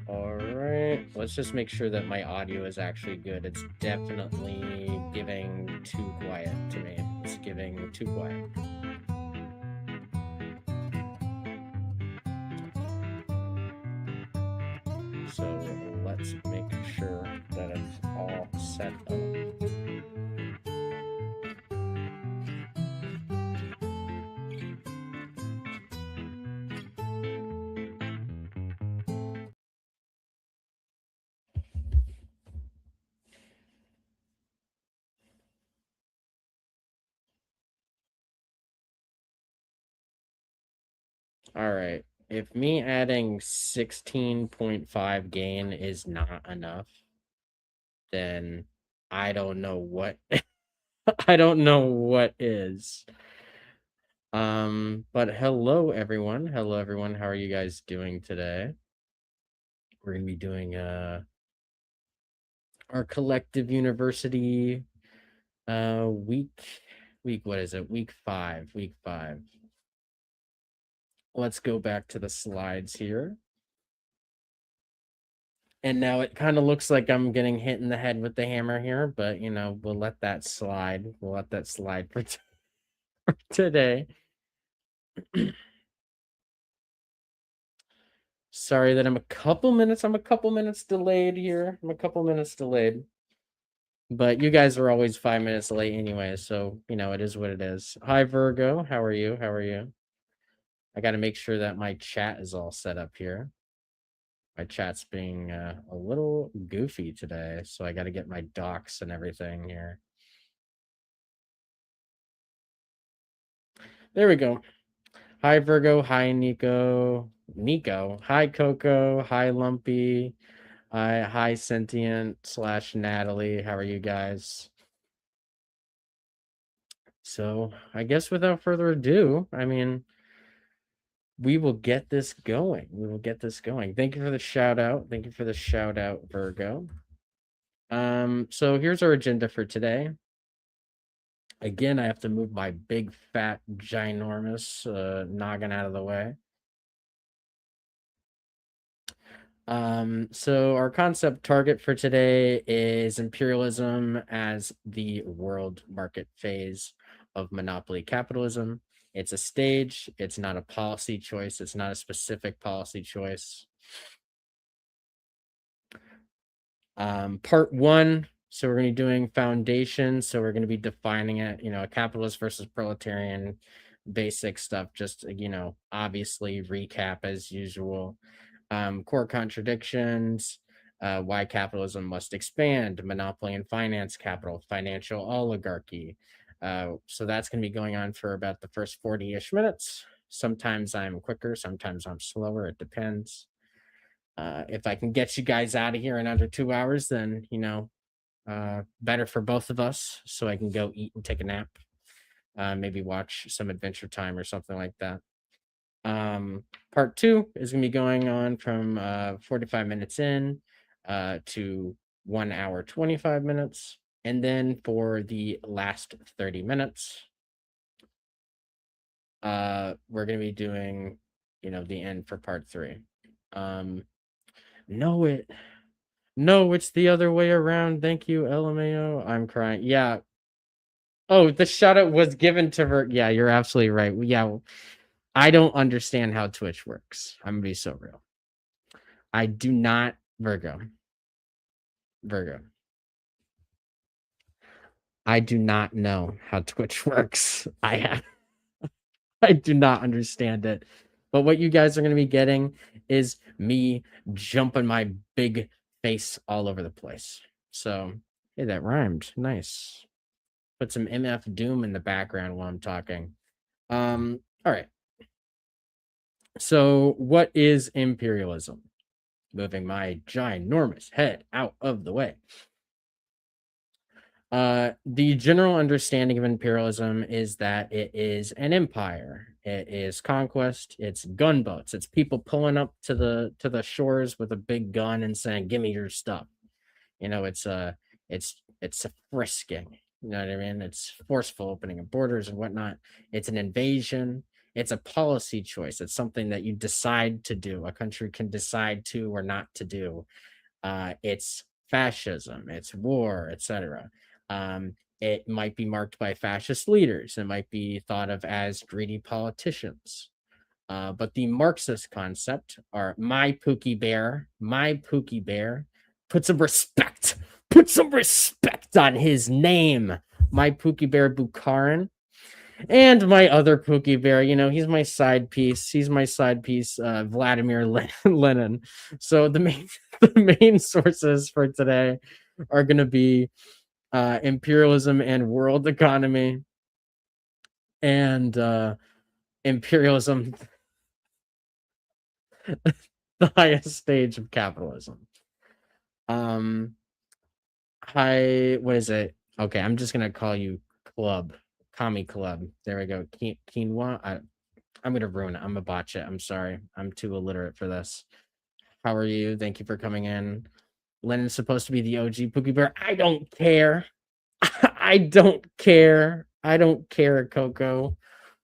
All right, let's just make sure that my audio is actually good. It's definitely giving too quiet to me. It's giving too quiet. So let's make sure that it's all set up. All right. If me adding 16.5 gain is not enough, then I don't know what I don't know what is. But hello everyone. Hello everyone. How are you guys doing today? We're going to be doing our collective university week what is it? Week 5. Let's go back to the slides here. And now it kind of looks like I'm getting hit in the head with the hammer here, but you know, we'll let that slide. We'll let that slide for today. Sorry that I'm a couple minutes delayed here. I'm a couple minutes delayed. But you guys are always 5 minutes late anyway, so you know, it is what it is. Hi Virgo, how are you? How are you? I got to make sure that my chat is all set up here. My chat's being a little goofy today, so I got to get my docs and everything here. There we go. Hi Virgo, hi Nico. Hi Coco, hi Lumpy. Hi Sentient / Natalie. How are you guys? So I guess without further ado, I mean, we will get this going. Thank you for the shout out. Virgo. So here's our agenda for today. Again, I have to move my big, fat, ginormous noggin out of the way. So our concept target for today is imperialism as the world market phase of monopoly capitalism. It's a stage. It's not a policy choice. It's not a specific policy choice. Part 1. So we're going to be doing foundation. So we're going to be defining it, you know, capitalist versus proletarian, basic stuff. Just, you know, obviously recap as usual. Core contradictions, why capitalism must expand, monopoly and finance capital, financial oligarchy. So that's going to be going on for about the first 40-ish minutes. Sometimes I'm quicker, sometimes I'm slower. It depends. If I can get you guys out of here in under 2 hours, then, you know, better for both of us, so I can go eat and take a nap. Maybe watch some Adventure Time or something like that. Part 2 is going to be going on from 45 minutes in to 1 hour 25 minutes. And then for the last 30 minutes, we're going to be doing, you know, the end for part 3. No, it's the other way around. Thank you, LMAO. I'm crying. Yeah. Oh, the shout out was given to her. Yeah, you're absolutely right. Yeah. I don't understand how Twitch works. I'm gonna be so real. I do not, Virgo. I do not know how Twitch works. I do not understand it. But what you guys are going to be getting is me jumping my big face all over the place. So, hey, that rhymed. Nice. Put some MF Doom in the background while I'm talking. All right. So, what is imperialism? Moving my ginormous head out of the way. The general understanding of imperialism is that it is an empire. It is conquest. It's gunboats. It's people pulling up to the shores with a big gun and saying, "Give me your stuff." You know, it's a frisking. You know what I mean? It's forceful opening of borders and whatnot. It's an invasion. It's a policy choice. It's something that you decide to do. A country can decide to or not to do. It's fascism, it's war, etc. It might be marked by fascist leaders. It might be thought of as greedy politicians. But the Marxist concept are my Pookie Bear, put some respect on his name. My Pookie Bear Bukharin. And my other Pookie Bear, he's my side piece. He's my side piece, Vladimir Lenin. So the main sources for today are going to be imperialism and world economy, and imperialism, the highest stage of capitalism. What is it? Okay, I'm just gonna call you Club, Commie Club. There we go. Quinoa. I'm gonna ruin it. I'm gonna botch it. I'm sorry. I'm too illiterate for this. How are you? Thank you for coming in. Lenin's supposed to be the OG Pookie Bear. I don't care. I don't care. I don't care, Coco.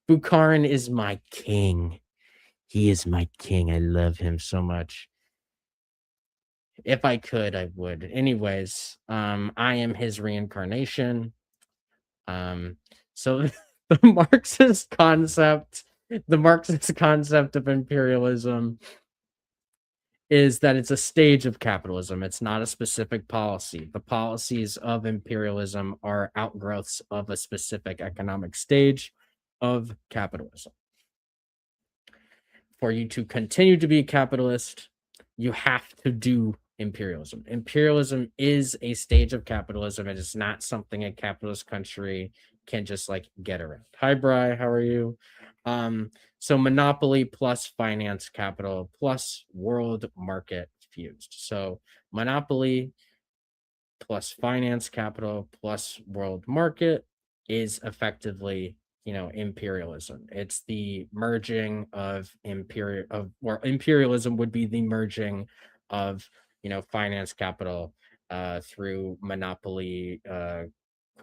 Bukharin is my king. He is my king. I love him so much. If I could, I would. Anyways, I am his reincarnation. So the Marxist concept of imperialism is that it's a stage of capitalism. It's not a specific policy. The policies of imperialism are outgrowths of a specific economic stage of capitalism. For you to continue to be a capitalist, you have to do imperialism. Imperialism is a stage of capitalism. It is not something a capitalist country can just like get around. Hi, Bri, how are you? So monopoly plus finance capital plus world market fused. So monopoly plus finance capital plus world market is effectively imperialism. It's the merging of imperialism would be the merging of finance capital through monopoly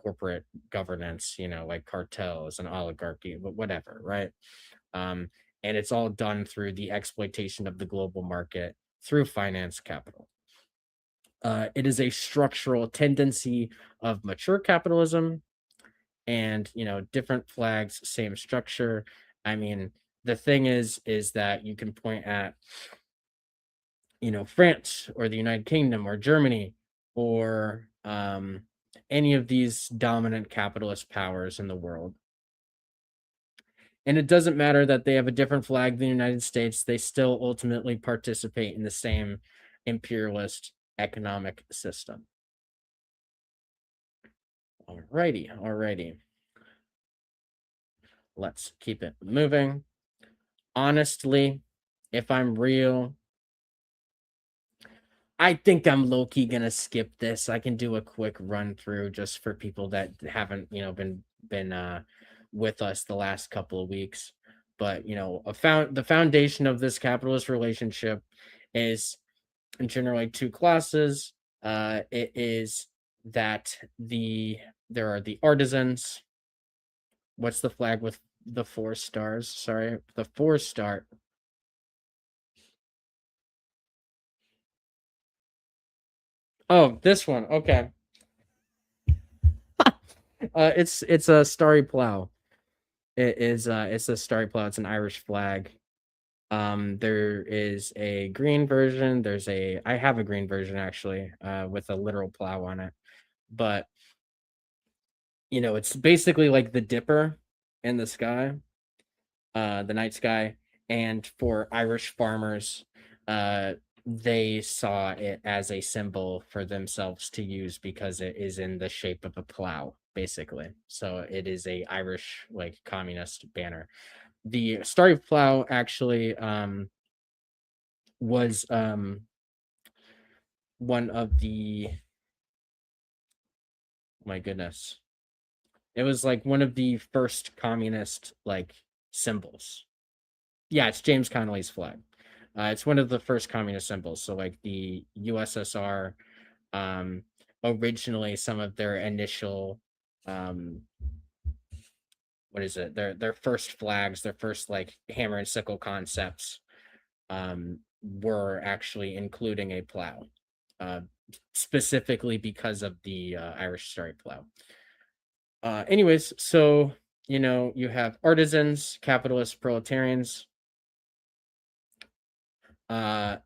corporate governance, like cartels and oligarchy, but whatever, right? And it's all done through the exploitation of the global market through finance capital. It is a structural tendency of mature capitalism, and different flags, same structure. I mean, the thing is that you can point at France or the United Kingdom or Germany or any of these dominant capitalist powers in the world, and it doesn't matter that they have a different flag than the United States. They still ultimately participate in the same imperialist economic system. Alrighty. Let's keep it moving. Honestly, if I'm real, I think I'm low-key gonna skip this. I can do a quick run through just for people that haven't, been with us the last couple of weeks. But the foundation of this capitalist relationship is generally two classes. It is that there are the artisans. What's the flag with the 4 stars? Sorry, the 4-star. Oh, this one. Okay. It's a starry plow. It's a starry plow. It's an Irish flag. There is a green version. I have a green version actually, with a literal plow on it. But it's basically like the dipper in the sky, the night sky. And for Irish farmers, they saw it as a symbol for themselves to use because it is in the shape of a plow, basically. So it is a Irish like communist banner. The starry plow actually was one of the my goodness. It was like one of the first communist like symbols. Yeah, it's James Connolly's flag. It's one of the first communist symbols. So like the USSR, originally some of their initial what is it? Their first flags, their first like hammer and sickle concepts were actually including a plow, specifically because of the Irish Starry plow. Anyways, so you have artisans, capitalists, proletarians.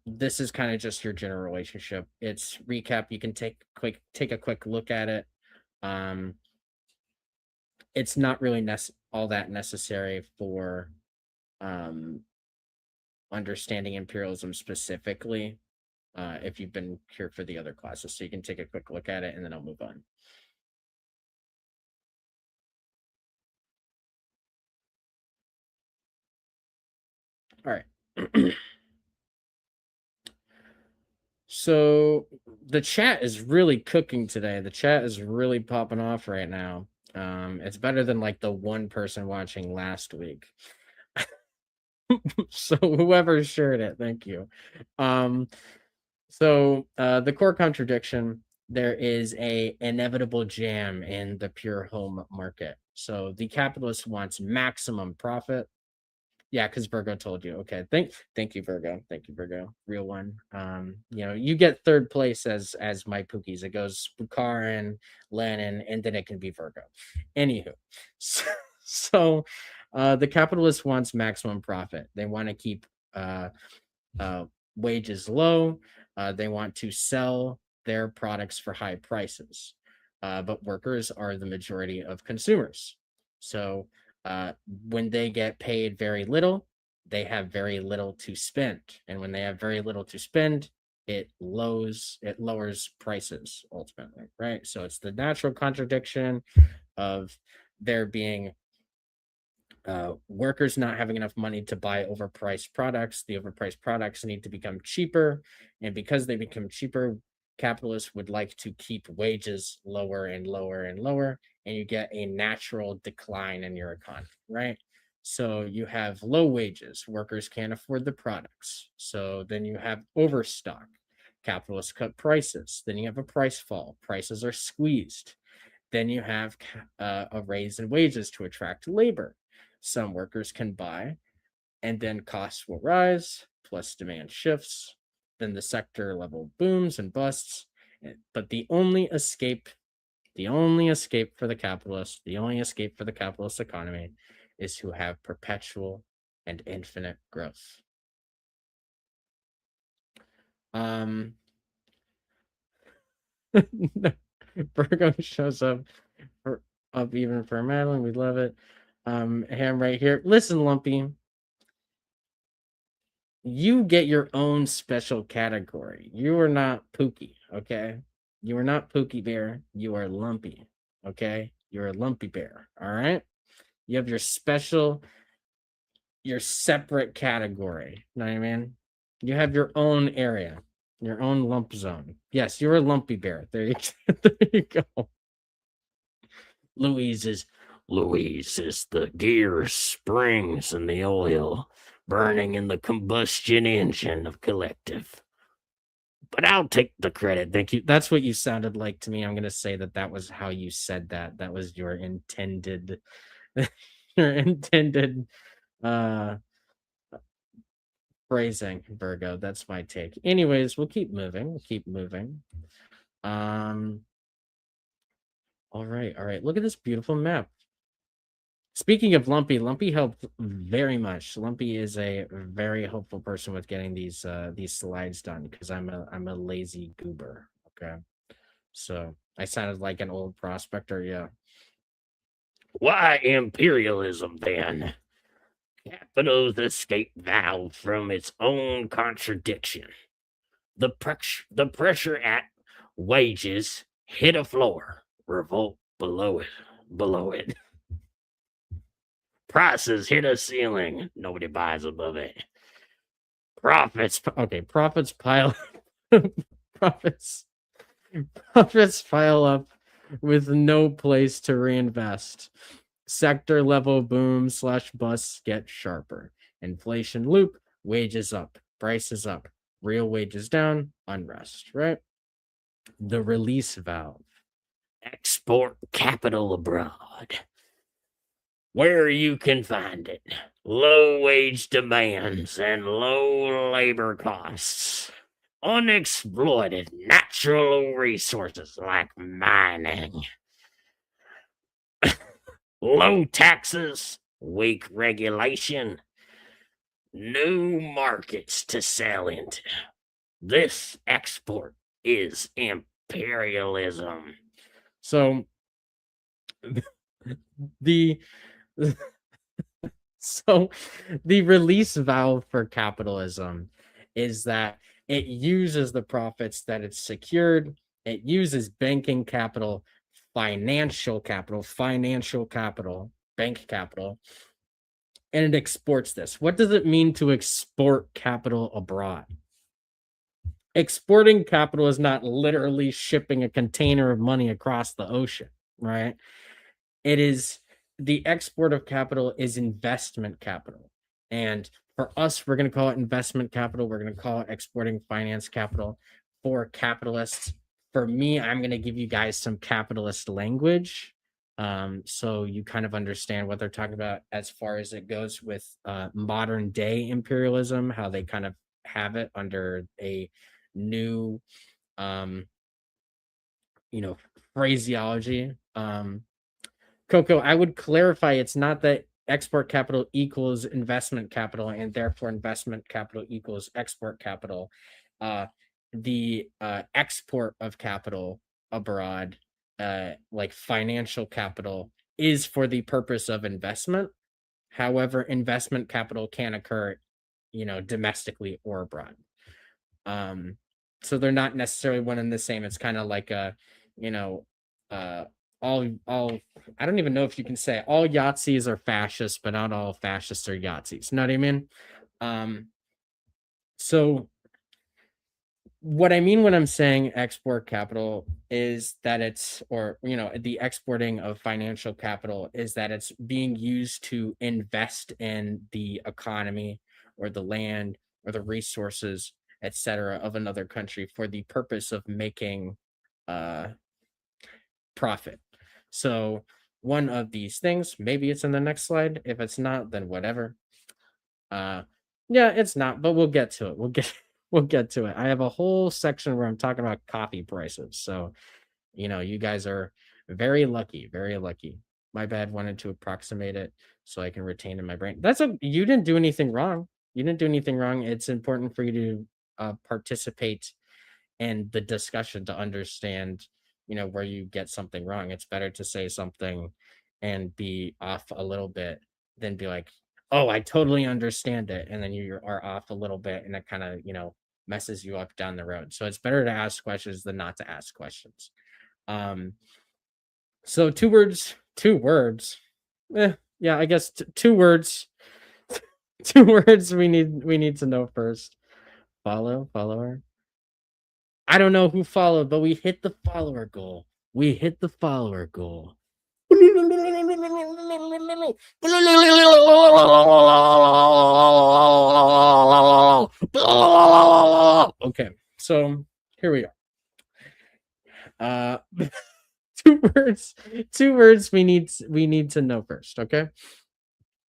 This is kind of just your general relationship. It's recap. You can take a quick look at it. It's not really all that necessary for understanding imperialism specifically. If you've been here for the other classes, so you can take a quick look at it, and then I'll move on. All right. So the chat is really cooking today. The chat is really popping off right now. It's better than like the one person watching last week. So whoever shared it, thank you. So the core contradiction, there is a inevitable jam in the pure home market. So the capitalist wants maximum profit. Yeah, because Virgo told you. Okay, thank you, Virgo. Thank you, Virgo. Real one. You get third place as my Pookies. It goes Bukharin, Lenin, and then it can be Virgo. Anywho, so the capitalist wants maximum profit. They want to keep wages low. They want to sell their products for high prices. But workers are the majority of consumers. So when they get paid very little, they have very little to spend. And when they have very little to spend, it lowers prices ultimately, right? So it's the natural contradiction of there being workers not having enough money to buy overpriced products. The overpriced products need to become cheaper. And because they become cheaper, capitalists would like to keep wages lower and lower and lower. And you get a natural decline in your economy, right? So you have low wages. Workers can't afford the products. So then you have overstock. Capitalists cut prices. Then you have a price fall. Prices are squeezed. Then you have a raise in wages to attract labor. Some workers can buy, and then costs will rise, plus demand shifts. Then the sector level booms and busts. But the only escape for the capitalist, the only escape for the capitalist economy is to have perpetual and infinite growth. Virgo shows up even for Madeline. We love it. Ham right here. Listen, Lumpy. You get your own special category. You are not Pookie, okay? You are not Pookie Bear. You are Lumpy, okay? You're a Lumpy Bear, all right? You have your separate category. You know what I mean? You have your own area, your own lump zone. Yes, you're a Lumpy Bear. There you go. Louise is the gears, springs, and the oil burning in the combustion engine of collective. But I'll take the credit. Thank you. That's what you sounded like to me. I'm going to say that was how you said that. That was your intended phrasing, Virgo. That's my take. Anyways, we'll keep moving. All right. Look at this beautiful map. Speaking of Lumpy helped very much. Lumpy is a very helpful person with getting these slides done because I'm a lazy goober. Okay, so I sounded like an old prospector. Yeah. Why imperialism then? Capital's escape valve from its own contradiction. The pressure at wages hit a floor. Revolt below it. Prices hit a ceiling. Nobody buys above it. Profits pile profits pile up with no place to reinvest. Sector level boom / busts get sharper. Inflation loop, wages up, prices up, real wages down, unrest, right? The release valve. Export capital abroad. where you can find it. Low wage demands and low labor costs. Unexploited natural resources like mining. Low taxes, weak regulation, new markets to sell into. This export is imperialism. So the so the release valve for capitalism is that it uses the profits that it's secured. It uses banking capital, financial capital, bank capital, and it exports this. What does it mean to export capital abroad? Exporting capital is not literally shipping a container of money across the ocean, right? It is the export of capital is investment capital. And for us, we're going to call it investment capital. We're going to call it exporting finance capital. For capitalists, for me, I'm going to give you guys some capitalist language. So you kind of understand what they're talking about as far as it goes with modern day imperialism, how they kind of have it under a new, phraseology. Coco, I would clarify it's not that export capital equals investment capital and therefore investment capital equals export capital. The export of capital abroad, like financial capital, is for the purpose of investment. However, investment capital can occur, domestically or abroad. So they're not necessarily one and the same. It's kind of like a, all I don't even know if you can say all Yahtzees are fascists, but not all fascists are Yahtzees. You know what I mean? So what I mean when I'm saying export capital is that it's, or the exporting of financial capital is that it's being used to invest in the economy or the land or the resources, etc., of another country for the purpose of making profit. So one of these things, maybe it's in the next slide. If it's not, then whatever. Yeah, it's not, but we'll get to it. We'll get to it. I have a whole section where I'm talking about coffee prices. So, you guys are very lucky, very lucky. My bad, wanted to approximate it so I can retain in my brain. You didn't do anything wrong. You didn't do anything wrong. It's important for you to participate in the discussion to understand, where you get something wrong. It's better to say something and be off a little bit than be like, oh, I totally understand it. And then you are off a little bit and it kind of, messes you up down the road. So it's better to ask questions than not to ask questions. So two words. Yeah, I guess two words. Two words we need to know first. Follower. I don't know who followed, but we hit the follower goal. Okay, so here we are. Two words we need to know first, okay?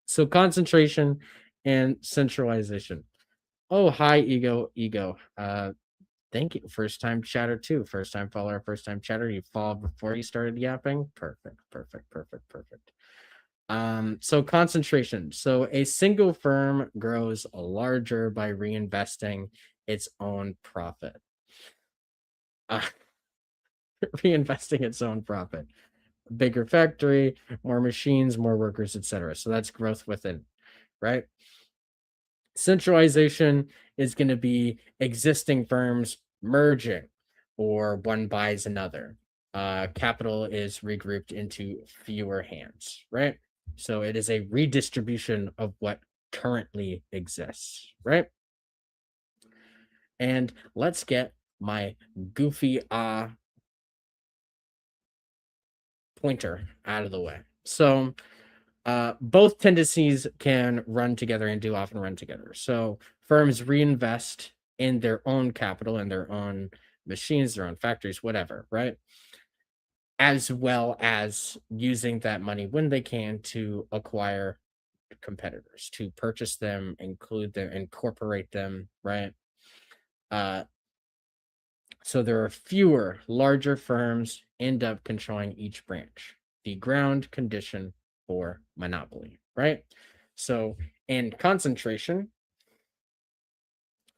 So concentration and centralization. Oh, hi, ego. Thank you. First time chatter too. First time follower, first time chatter. You followed before you started yapping. Perfect. So concentration. So a single firm grows larger by reinvesting its own profit. Reinvesting its own profit. Bigger factory, more machines, more workers, etc. So that's growth within, right? Centralization is going to be existing firms merging or one buys another. Capital is regrouped into fewer hands, right? So it is a redistribution of what currently exists, right? And let's get my goofy pointer out of the way. So both tendencies can run together and do often run together. So firms reinvest in their own capital, in their own machines, their own factories, whatever, right? as well as using that money when they can to acquire competitors, to purchase them, include them, incorporate them, right? Uh, so there are fewer, larger firms end up controlling each branch, the ground condition for monopoly, right? So in concentration,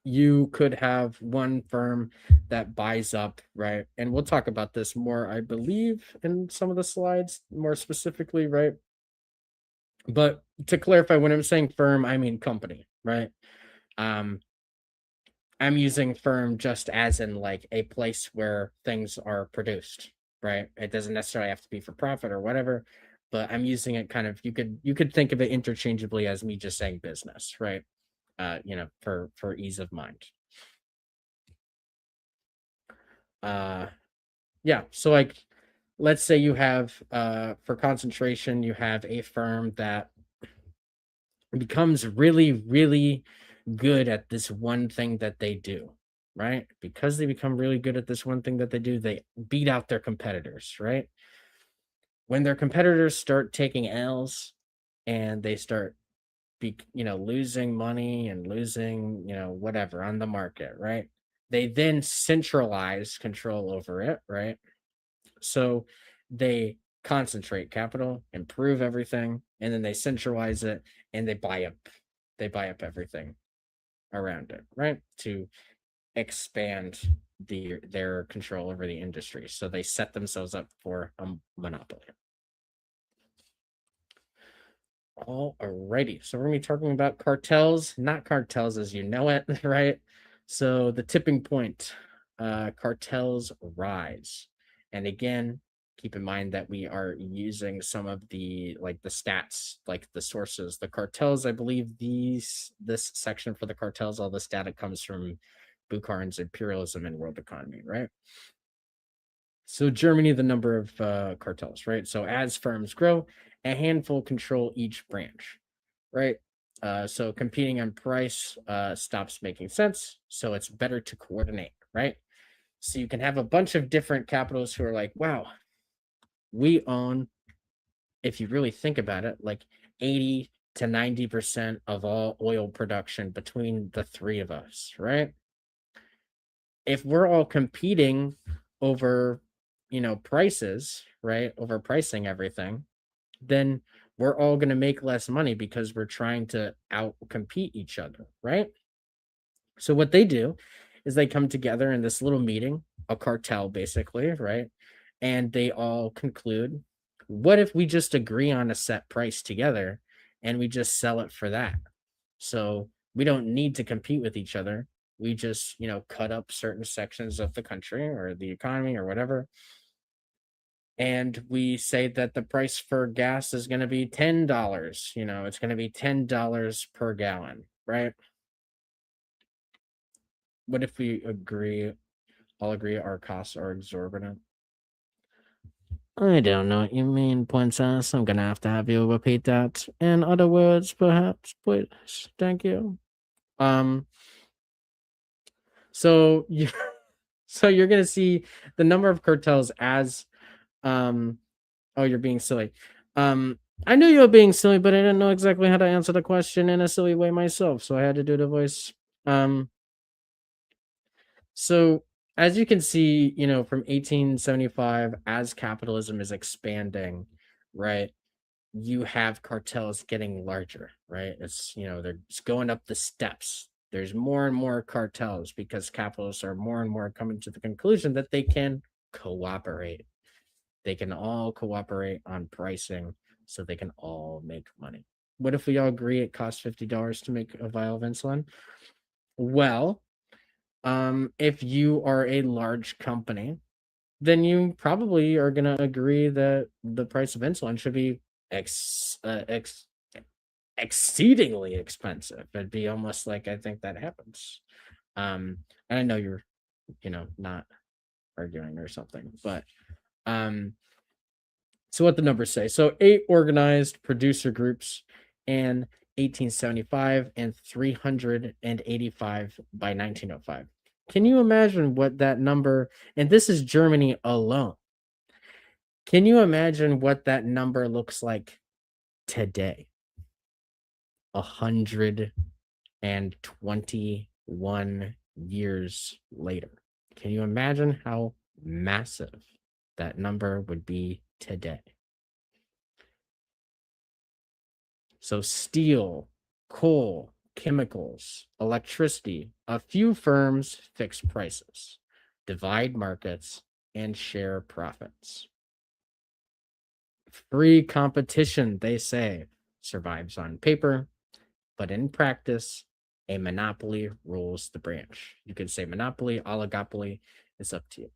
you could have one firm that buys up, right? And we'll talk about this more, I believe, in some of the slides more specifically, right? But to clarify, when I'm saying firm, I mean company, right? Um, I'm using firm just as in like a place where things are produced, right? It doesn't necessarily have to be for profit or whatever, but I'm using it kind of, you could think of it interchangeably as me just saying business, right? For ease of mind. Uh yeah, so like let's say you have for concentration, you have a firm that becomes really, really good at this one thing that they do, right? Because they become really good at this one thing that they do, they beat out their competitors, right? When their competitors start taking L's and they start losing money and losing, whatever on the market, right? They then centralize control over it, right? So they concentrate capital, improve everything, and then they centralize it and they buy up everything around it, right? To expand their control over the industry. So they set themselves up for a monopoly. Alrighty, so we're gonna be talking about cartels, not cartels as you know it, right? So the tipping point, cartels rise, and again, keep in mind that we are using some of the stats, like the sources, the cartels. I believe this section for the cartels, all this data comes from Bukharin's Imperialism and World Economy, right? So Germany, the number of cartels, right? So as firms grow, a handful control each branch, right? So competing on price stops making sense. So it's better to coordinate, right? So you can have a bunch of different capitals who are like, wow, we own, if you really think about it, like 80 to 90% of all oil production between the three of us, right? If we're all competing over, prices, right? Over pricing everything, then we're all going to make less money because we're trying to out compete each other, right? So what they do is they come together in this little meeting, a cartel basically, right? And they all conclude, what if we just agree on a set price together and we just sell it for that? So we don't need to compete with each other. We just, cut up certain sections of the country or the economy or whatever. And we say that the price for gas is going to be $10. It's going to be $10 per gallon, right? What if we all agree our costs are exorbitant? I don't know what you mean, princess. I'm gonna have to have you repeat that in other words, perhaps, please. Thank you. Um, so you so you're gonna see the number of cartels as oh, you're being silly. I knew you were being silly, but I didn't know exactly how to answer the question in a silly way myself, so I had to do the voice. So as you can see, from 1875, as capitalism is expanding, right? You have cartels getting larger, right? They're just going up the steps. There's more and more cartels because capitalists are more and more coming to the conclusion that they can cooperate. They can all cooperate on pricing so they can all make money. What if we all agree it costs $50 to make a vial of insulin? Well, if you are a large company, then you probably are going to agree that the price of insulin should be exceedingly expensive. It'd be almost like I think that happens. And I know you're, not arguing or something, but so what the numbers say. So 8 organized producer groups in 1875 and 385 by 1905. Can you imagine what that number, and this is Germany alone. Can you imagine what that number looks like today? 121 years later. Can you imagine how massive that number would be today? So steel, coal, chemicals, electricity, a few firms fix prices, divide markets, and share profits. Free competition, they say, survives on paper, but in practice, a monopoly rules the branch. You could say monopoly, oligopoly, it's up to you.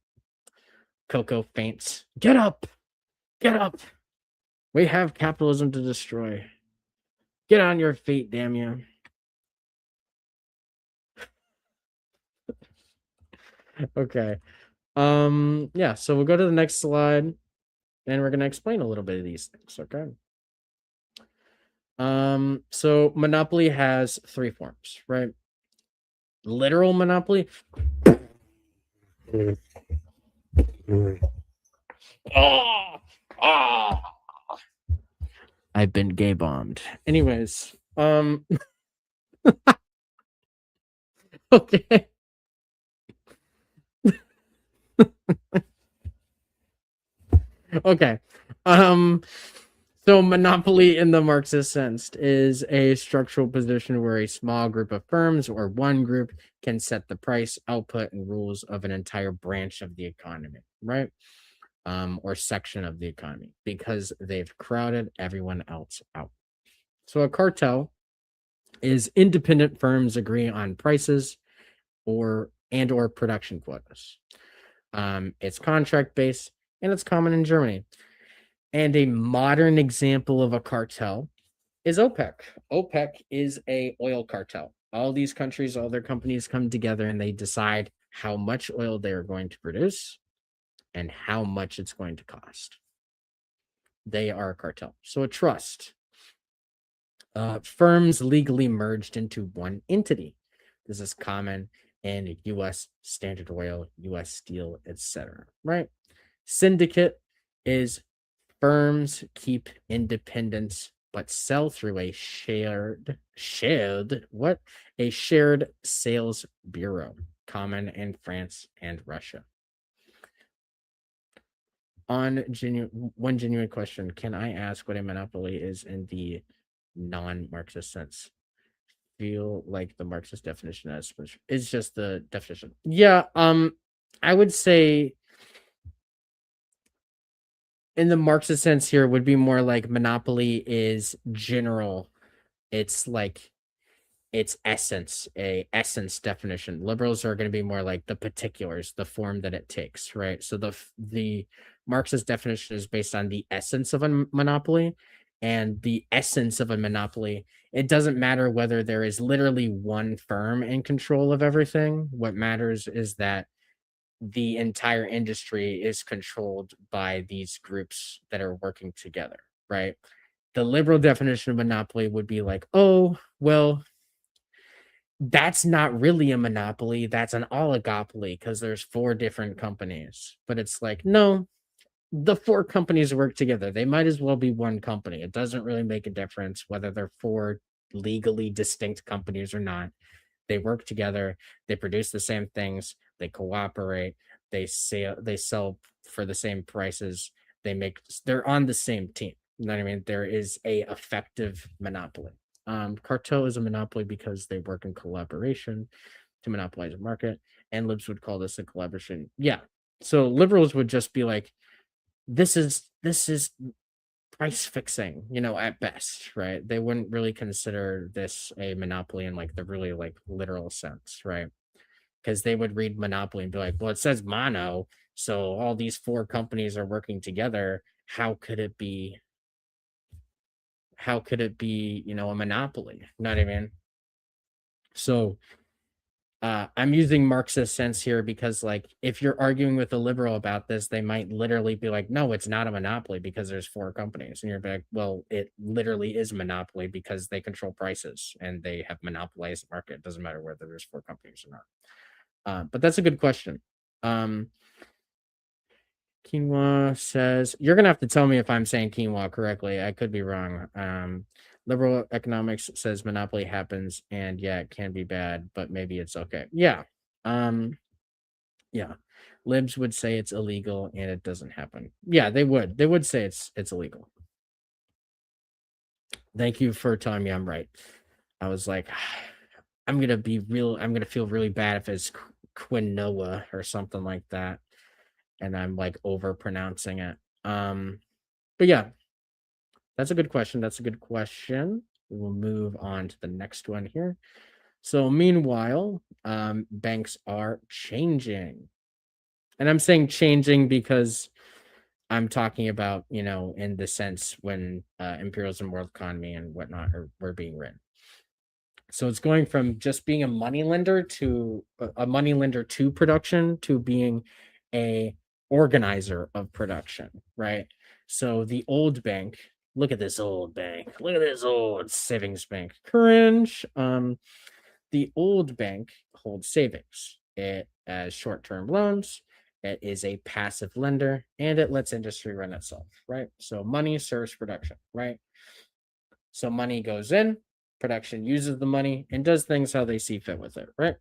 Coco faints. Get up! Get up! We have capitalism to destroy. Get on your feet, damn you. Okay. Yeah, so we'll go to the next slide and we're gonna explain a little bit of these things, okay? So monopoly has three forms, right? Literal monopoly. Oh, oh. I've been gay bombed. Anyways, okay. Okay. So monopoly in the Marxist sense is a structural position where a small group of firms or one group can set the price, output, and rules of an entire branch of the economy, right? Or section of the economy because they've crowded everyone else out. So a cartel is independent firms agreeing on prices or production quotas. It's contract based and it's common in Germany. And a modern example of a cartel is OPEC. OPEC is a oil cartel. All these countries, all their companies come together and they decide how much oil they are going to produce and how much it's going to cost. They are a cartel. So a trust. Firms legally merged into one entity. This is common in U.S. Standard Oil, U.S. Steel, etc. Right? Syndicate is firms keep independence but sell through a shared sales bureau, common in France and Russia. One genuine question: can I ask what a monopoly is in the non-Marxist sense? Feel like the Marxist definition is just the definition. Yeah, I would say in the Marxist sense here would be more like monopoly is general. It's like its essence, a essence definition. Liberals are going to be more like the particulars, the form that it takes, right? So the Marxist definition is based on the essence of a monopoly, and the essence of a monopoly, it doesn't matter whether there is literally one firm in control of everything. What matters is that the entire industry is controlled by these groups that are working together, right? The liberal definition of monopoly would be like, oh, well, that's not really a monopoly. That's an oligopoly because there's four different companies. But it's like, no, the four companies work together. They might as well be one company. It doesn't really make a difference whether they're four legally distinct companies or not. They work together. They produce the same things. They cooperate. They sell for the same prices. They're on the same team. You know what I mean? There is a effective monopoly. Cartel is a monopoly because they work in collaboration to monopolize a market, and libs would call this a collaboration. Yeah. So liberals would just be like, this is price fixing, at best, right? They wouldn't really consider this a monopoly in like the really like literal sense, right? Because they would read monopoly and be like, well, it says mono, so all these four companies are working together. How could it be a monopoly? You know what I mean? So I'm using Marxist sense here because, like, if you're arguing with a liberal about this, they might literally be like, no, it's not a monopoly because there's four companies. And you're like, well, it literally is a monopoly because they control prices and they have monopolized the market. It doesn't matter whether there's four companies or not. But that's a good question. Can Quinoa says, you're gonna have to tell me if I'm saying quinoa correctly. I could be wrong. Liberal economics says monopoly happens, and yeah, it can be bad, but maybe it's okay. Yeah. Yeah. Libs would say it's illegal and it doesn't happen. Yeah, they would. They would say it's illegal. Thank you for telling me I'm right. I was like, I'm gonna feel really bad if it's quinoa or something like that, and I'm like over pronouncing it. But yeah, that's a good question. That's a good question. We'll move on to the next one here. So meanwhile, banks are changing. And I'm saying changing because I'm talking about, in the sense when imperialism, world economy, and whatnot were being written. So it's going from just being a moneylender to production to being a organizer of production, right? So the old bank, look at this old bank, look at this old savings bank, cringe. The old bank holds savings. It has short-term loans. It is a passive lender, and it lets industry run itself, right? So money serves production, right? So money goes in, production uses the money and does things how they see fit with it, right?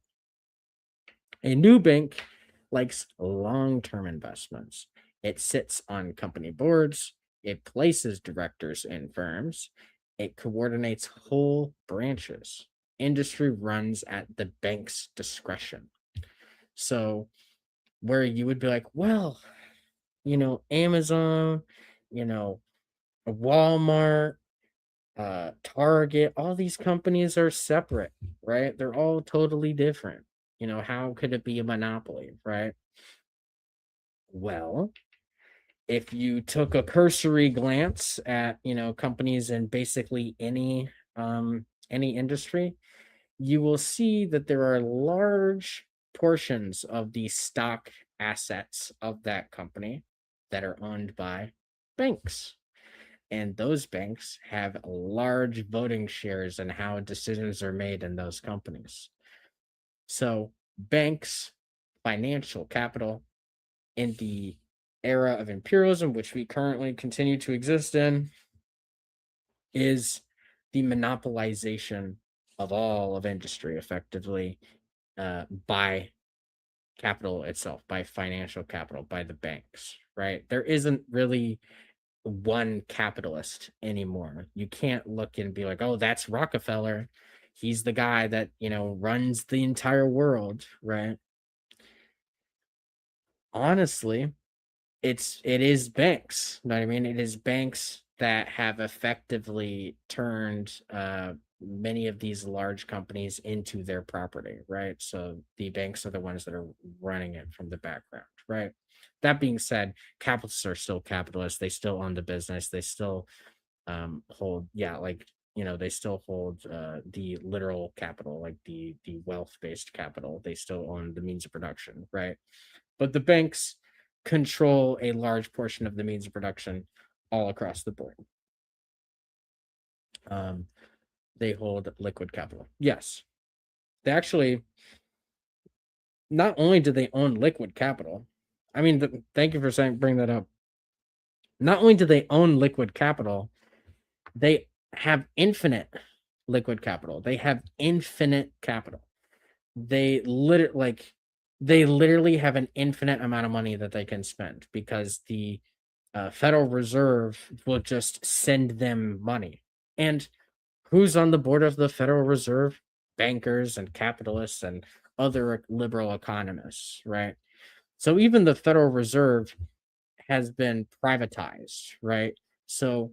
A new bank likes long-term investments. It sits on company boards. It places directors in firms. It coordinates whole branches. Industry runs at the bank's discretion. So where you would be like, well, Amazon, Walmart, Target, all these companies are separate, right? They're all totally different. How could it be a monopoly, right? Well, if you took a cursory glance at, companies in basically any industry, you will see that there are large portions of the stock assets of that company that are owned by banks. And those banks have large voting shares in how decisions are made in those companies. So, banks, financial capital in the era of imperialism, which we currently continue to exist in, is the monopolization of all of industry effectively by capital itself, by financial capital, by the banks, right? There isn't really one capitalist anymore. You can't look and be like, oh, that's Rockefeller. He's the guy that, runs the entire world, right? Honestly, it is banks. You know what I mean? It is banks that have effectively turned many of these large companies into their property, right? So the banks are the ones that are running it from the background, right? That being said, capitalists are still capitalists. They still own the business. They still hold, yeah, like they still hold the literal capital, like the wealth-based capital. They still own the means of production, right? But the banks control a large portion of the means of production all across the board. They hold liquid capital. Yes, they actually, not only do they own liquid capital, I mean, thank you for bring that up. Not only do they own liquid capital, they have infinite liquid capital. They have infinite capital. They literally have an infinite amount of money that they can spend because the Federal Reserve will just send them money. And who's on the board of the Federal Reserve? Bankers and capitalists and other liberal economists, right? So even the Federal Reserve has been privatized, right? So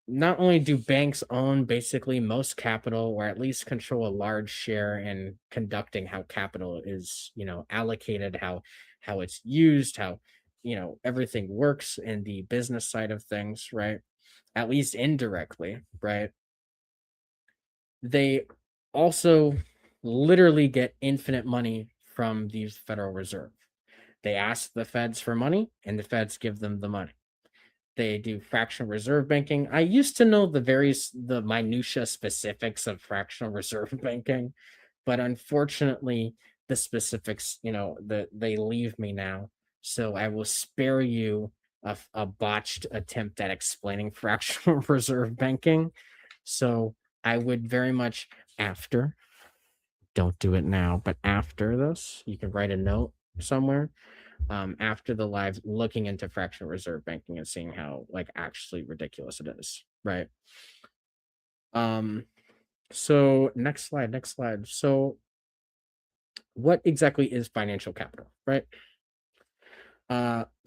not only do banks own basically most capital or at least control a large share in conducting how capital is, allocated, how it's used, how, everything works in the business side of things, right? At least indirectly, right? They also literally get infinite money from the Federal Reserve. They ask the feds for money and the feds give them the money. They do fractional reserve banking. I used to know the minutia specifics of fractional reserve banking, but unfortunately, the specifics, they leave me now. So I will spare you a botched attempt at explaining fractional reserve banking. So I would very much don't do it now, but after this, you can write a note somewhere after the live looking into fractional reserve banking and seeing how like actually ridiculous it is, right? So next slide. So what exactly is financial capital, right?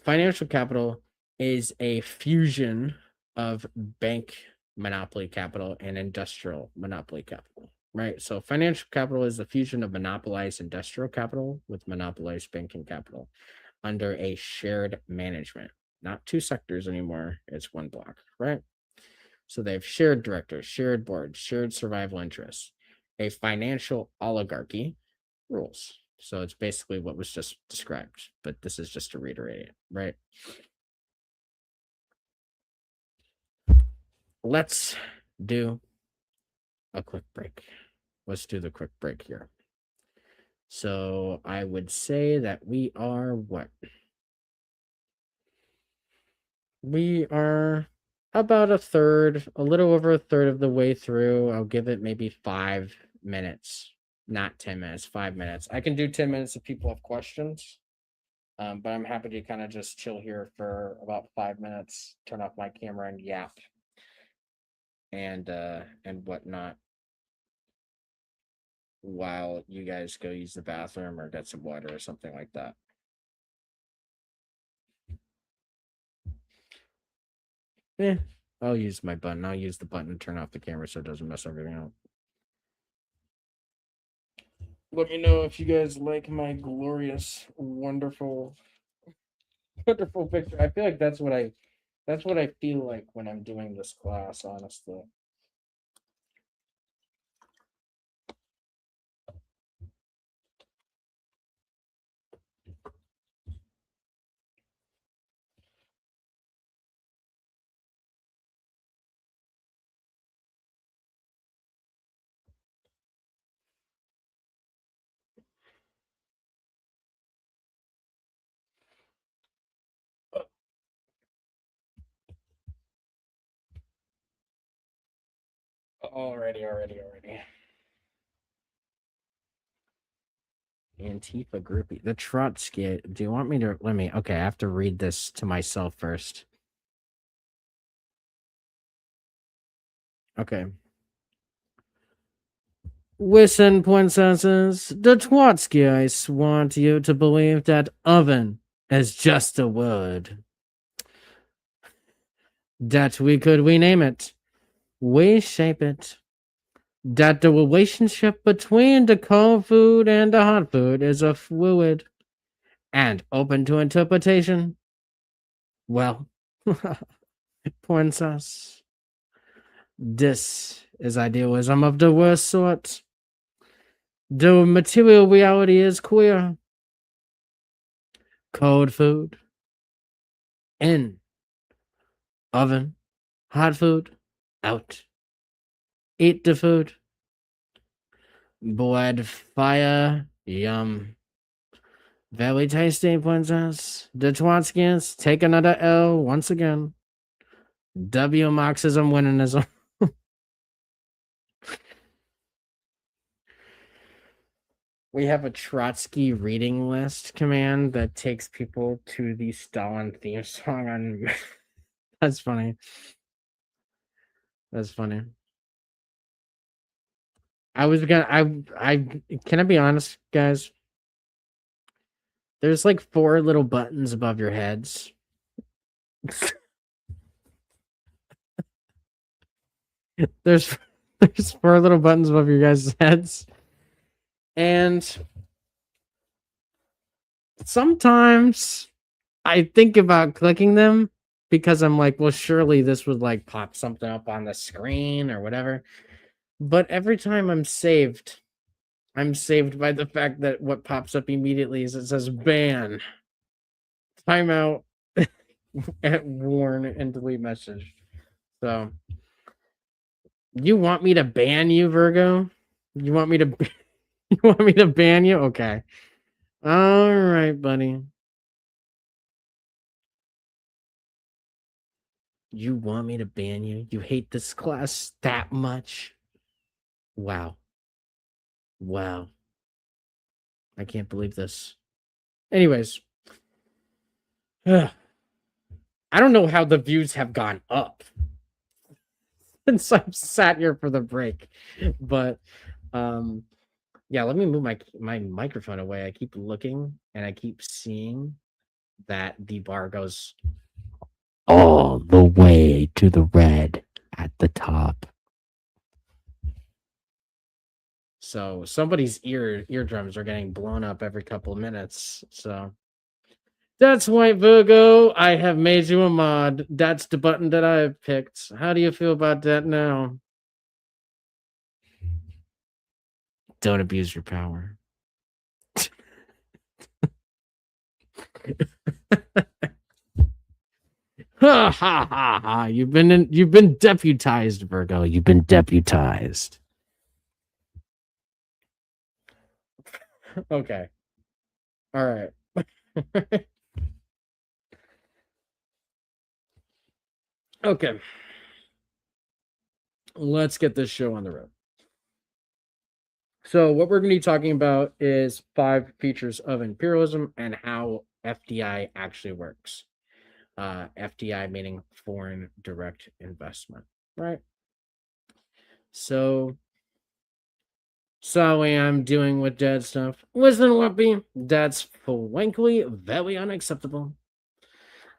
Financial capital is a fusion of bank monopoly capital and industrial monopoly capital, right? So financial capital is the fusion of monopolized industrial capital with monopolized banking capital under a shared management. Not two sectors anymore, it's one block, right? So they have shared directors, shared boards, shared survival interests. A financial oligarchy rules. So it's basically what was just described, but this is just to reiterate it, right? Let's do a quick break. Let's do the quick break here. So I would say that we are what? We are about a little over a third of the way through. I'll give it maybe 5 minutes, not 10 minutes, 5 minutes. I can do 10 minutes if people have questions. But I'm happy to kind of just chill here for about 5 minutes, turn off my camera and yap and whatnot while you guys go use the bathroom or get some water or something like that. Yeah, I'll use my button. I'll use the button to turn off the camera so it doesn't mess everything up. Let me know if you guys like my glorious, wonderful, wonderful picture. I feel like that's what I feel like when I'm doing this class, honestly. Already. Antifa groupie. The Trotsky. Do you want me to okay, I have to read this to myself first. Okay. Listen, princesses, the Trotskyites want you to believe that oven is just a word. That we could rename it, reshape it. That the relationship between the cold food and the hot food is a fluid and open to interpretation. Well, princess, this is idealism of the worst sort. The material reality is clear. Cold food, in, oven, hot food, out. Eat the food. Blood, fire, yum. Very tasty, princess. The Twatskins take another L once again. W Marxism-Leninism. We have a Trotsky reading list command that takes people to the Stalin theme song on. That's funny. That's funny. I was gonna. I can I be honest, guys? There's like 4 little buttons above your heads. there's 4 little buttons above your guys' heads, and sometimes I think about clicking them because I'm like, well, surely this would like pop something up on the screen or whatever. But every time I'm saved by the fact that what pops up immediately is it says ban, timeout, and warn and delete message. So you want me to ban you, Virgo? You want me to you want me to ban you? Okay. All right, buddy. You want me to ban you? You hate this class that much? Wow. Wow. I can't believe this. Anyways, I don't know how the views have gone up since I've sat here for the break, but um, yeah. Let me move my microphone away. I keep looking and I keep seeing that the bar goes all the way to the red at the top. So somebody's eardrums are getting blown up every couple of minutes. So that's White Virgo. I have made you a mod. That's the button that I picked. How do you feel about that now? Don't abuse your power. Ha ha ha ha! You've been deputized, Virgo. You've been deputized. Okay. All right. Okay. Let's get this show on the road. So, what we're going to be talking about is 5 features of imperialism and how FDI actually works. FDI meaning foreign direct investment, right? So, sorry, I'm doing with dad stuff. Listen, Whoopie, that's frankly very unacceptable.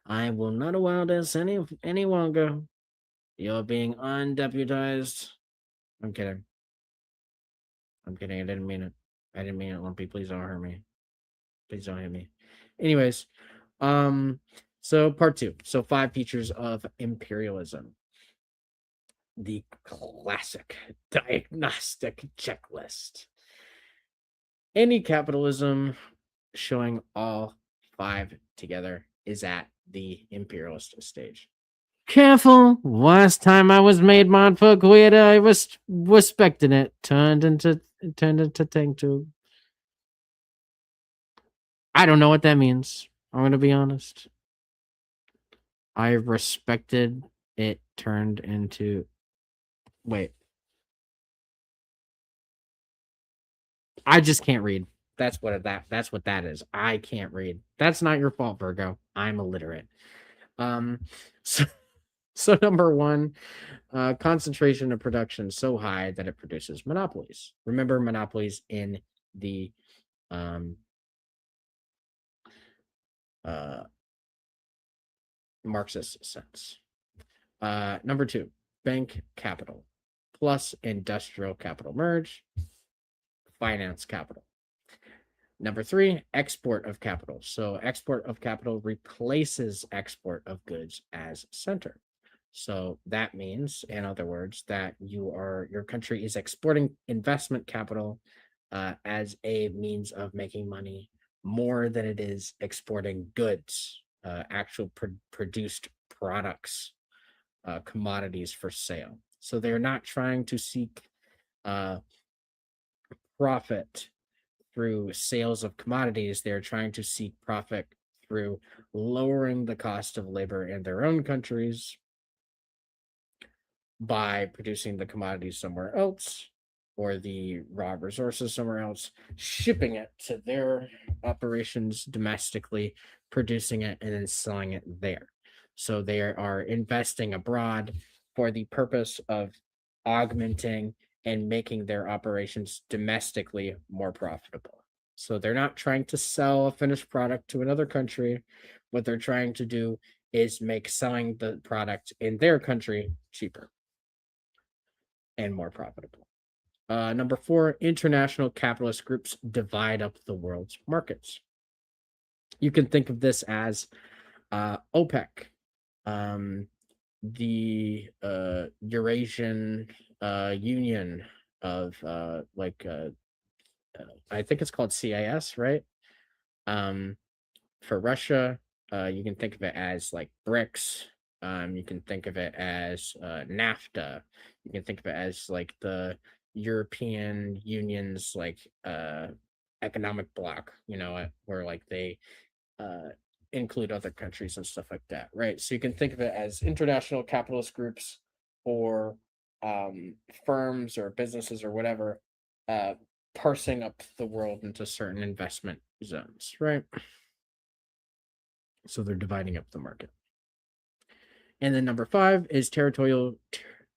I will not allow this any longer. You're being undeputized. I'm kidding. I'm kidding. I didn't mean it. I didn't mean it, Lumpy. Please don't hurt me. Please don't hit me. Anyways, so part 2. So 5 features of imperialism. The classic diagnostic checklist. Any capitalism showing all 5 together is at the imperialist stage. Careful! Last time I was made mod for Guida, I was respecting it. Turned into tank tube. I don't know what that means. I'm gonna be honest. I respected it turned into. Wait. I just can't read. That's what that is. I can't read. That's not your fault, Virgo. I'm illiterate. Um so, so number 1, concentration of production so high that it produces monopolies. Remember monopolies in the uh Marxist sense. Number 2, bank capital plus industrial capital merge, finance capital. Number 3, export of capital. So export of capital replaces export of goods as center. So that means, in other words, that your country is exporting investment capital as a means of making money more than it is exporting goods, actual produced products, commodities for sale. So they're not trying to seek profit through sales of commodities. They're trying to seek profit through lowering the cost of labor in their own countries by producing the commodities somewhere else or the raw resources somewhere else, shipping it to their operations domestically, producing it, and then selling it there. So they are investing abroad for the purpose of augmenting and making their operations domestically more profitable. So they're not trying to sell a finished product to another country. What they're trying to do is make selling the product in their country cheaper and more profitable. Number 4, international capitalist groups divide up the world's markets. You can think of this as OPEC, the Eurasian Union of I think it's called CIS, right? For Russia, you can think of it as like BRICS. You can think of it as NAFTA. You can think of it as like the European Union's like economic bloc, where like they include other countries and stuff like that, right? So you can think of it as international capitalist groups or firms or businesses or whatever, uh, parsing up the world into certain investment zones, right? So they're dividing up the market. And then number 5 is territorial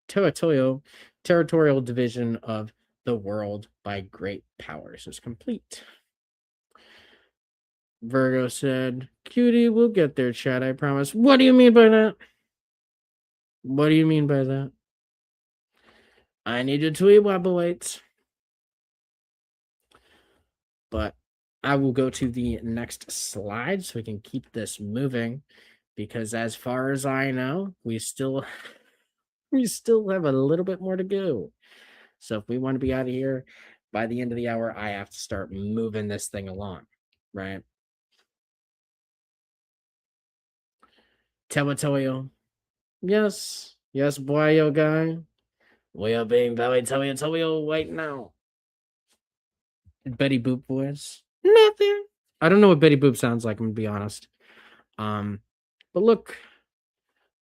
division of the world by great powers is complete. Virgo said, Cutie, we'll get there, Chad, I promise. What do you mean by that? What do you mean by that? I need you to elaborate. But I will go to the next slide so we can keep this moving, because as far as I know, we still have a little bit more to go. So if we want to be out of here by the end of the hour, I have to start moving this thing along, right? Territorial. Yes, boy, yo guy. We are being very territorial right now. Betty Boop voice. Nothing. I don't know what Betty Boop sounds like, I'm gonna be honest. But look,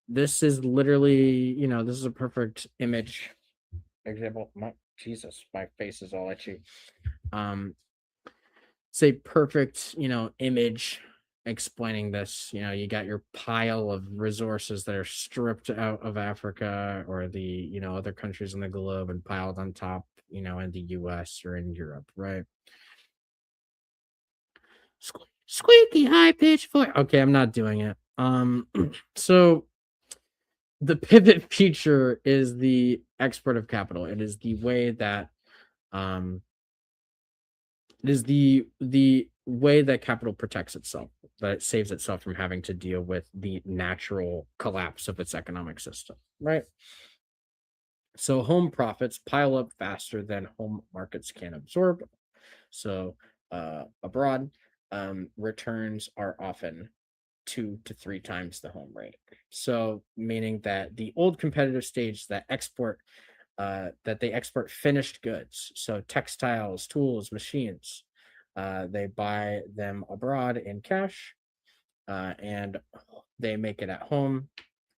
this is literally, this is a perfect image example. Jesus, my face is all itchy. It's a perfect, image explaining this. You got your pile of resources that are stripped out of Africa or the, other countries in the globe and piled on top, in the US or in Europe, right? Squeaky high pitched voice. Okay, I'm not doing it. So the pivot feature is the export of capital. It is the way that capital protects itself, that it saves itself from having to deal with the natural collapse of its economic system, right? So home profits pile up faster than home markets can absorb. So abroad, returns are often 2 to 3 times the home rate. So meaning that the old competitive stage that they export finished goods, so textiles, tools, machines, they buy them abroad in cash, and they make it at home,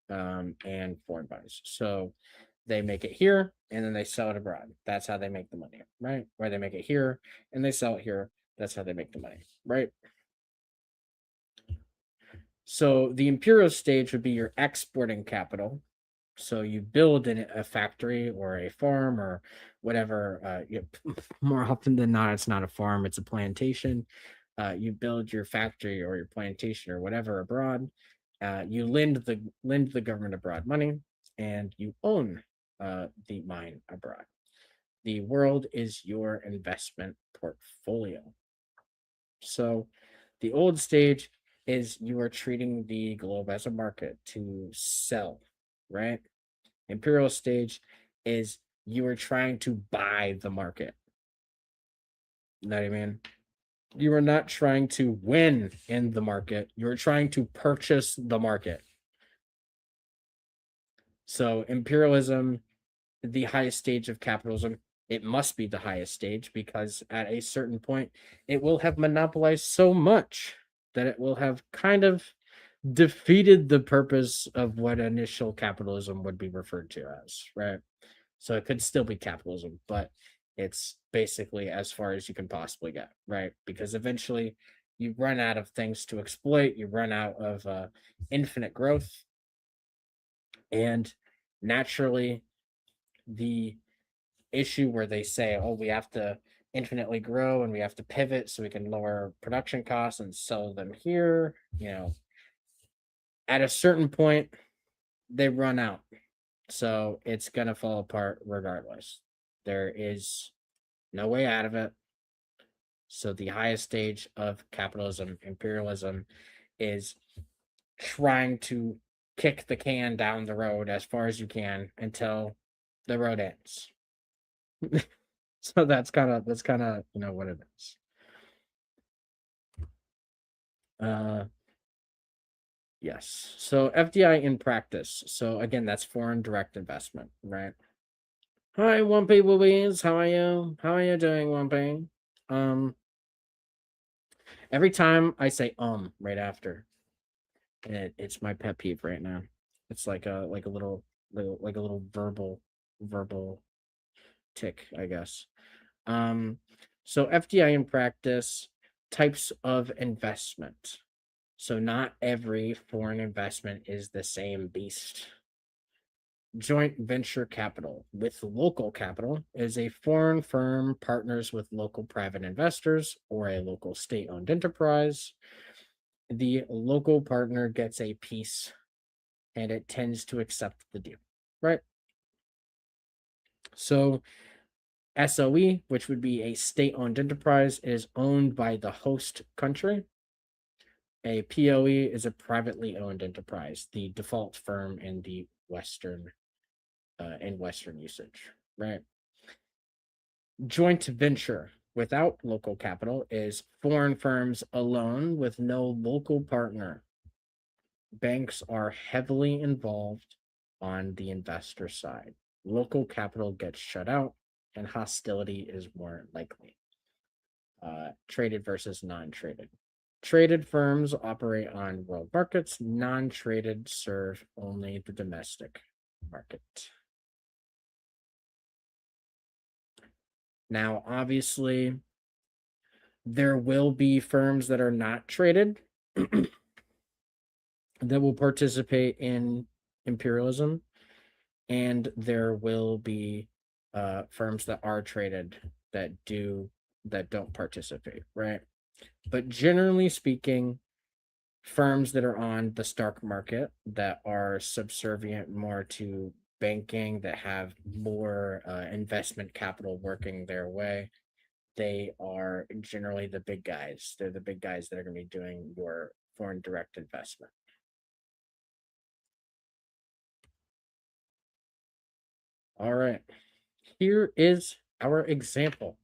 and foreign buys. So they make it here and then they sell it abroad. That's how they make the money, right? Or they make it here and they sell it here. That's how they make the money, right? So the imperial stage would be your exporting capital. So you build a factory or a farm or whatever. More often than not, it's not a farm; it's a plantation. You build your factory or your plantation or whatever abroad. You lend the government abroad money, and you own the mine abroad. The world is your investment portfolio. So the old stage is you are treating the globe as a market to sell, right? Imperial stage is you are trying to buy the market. You know what I mean? You are not trying to win in the market. You're trying to purchase the market. So imperialism, the highest stage of capitalism, it must be the highest stage because at a certain point, it will have monopolized so much that it will have kind of defeated the purpose of what initial capitalism would be referred to as, right? So it could still be capitalism, but it's basically as far as you can possibly get, right? Because eventually you run out of things to exploit, you run out of infinite growth, and naturally the issue where they say, oh, we have to infinitely grow and we have to pivot so we can lower production costs and sell them here, at a certain point, they run out. So it's going to fall apart regardless. There is no way out of it. So the highest stage of capitalism, imperialism, is trying to kick the can down the road as far as you can until the road ends. So that's kind of what it is. Yes. So FDI in practice. So again, that's foreign direct investment, right? Hi, Wumpy Woobies. How are you? How are you doing, Wumpy? Every time I say right after, It's my pet peeve right now. It's like a little verbal tick, I guess. So FDI in practice, types of investment. So not every foreign investment is the same beast. Joint venture capital with local capital is a foreign firm partners with local private investors or a local state-owned enterprise. The local partner gets a piece and it tends to accept the deal, right? So SOE, which would be a state-owned enterprise, is owned by the host country. A POE is a privately owned enterprise, the default firm in the Western usage, right? Joint venture without local capital is foreign firms alone with no local partner. Banks are heavily involved on the investor side. Local capital gets shut out and hostility is more likely. Traded versus non-traded. Traded firms operate on world markets. Non-traded serve only the domestic market. Now, obviously, there will be firms that are not traded that will participate in imperialism, and there will be firms that are traded that don't participate, right? But generally speaking, firms that are on the stock market that are subservient more to banking, that have more investment capital working their way, they are generally the big guys. They're the big guys that are going to be doing your foreign direct investment. All right. Here is our example.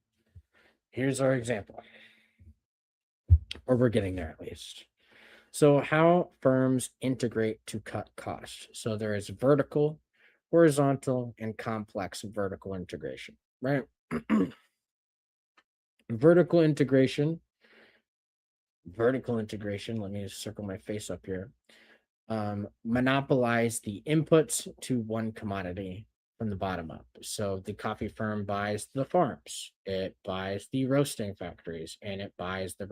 Here's our example. Or we're getting there at least. So how firms integrate to cut costs. So there is vertical, horizontal, and complex vertical integration, right? Vertical integration, let me just circle my face up here. Monopolize the inputs to one commodity from the bottom up. So the coffee firm buys the farms, it buys the roasting factories, and it buys the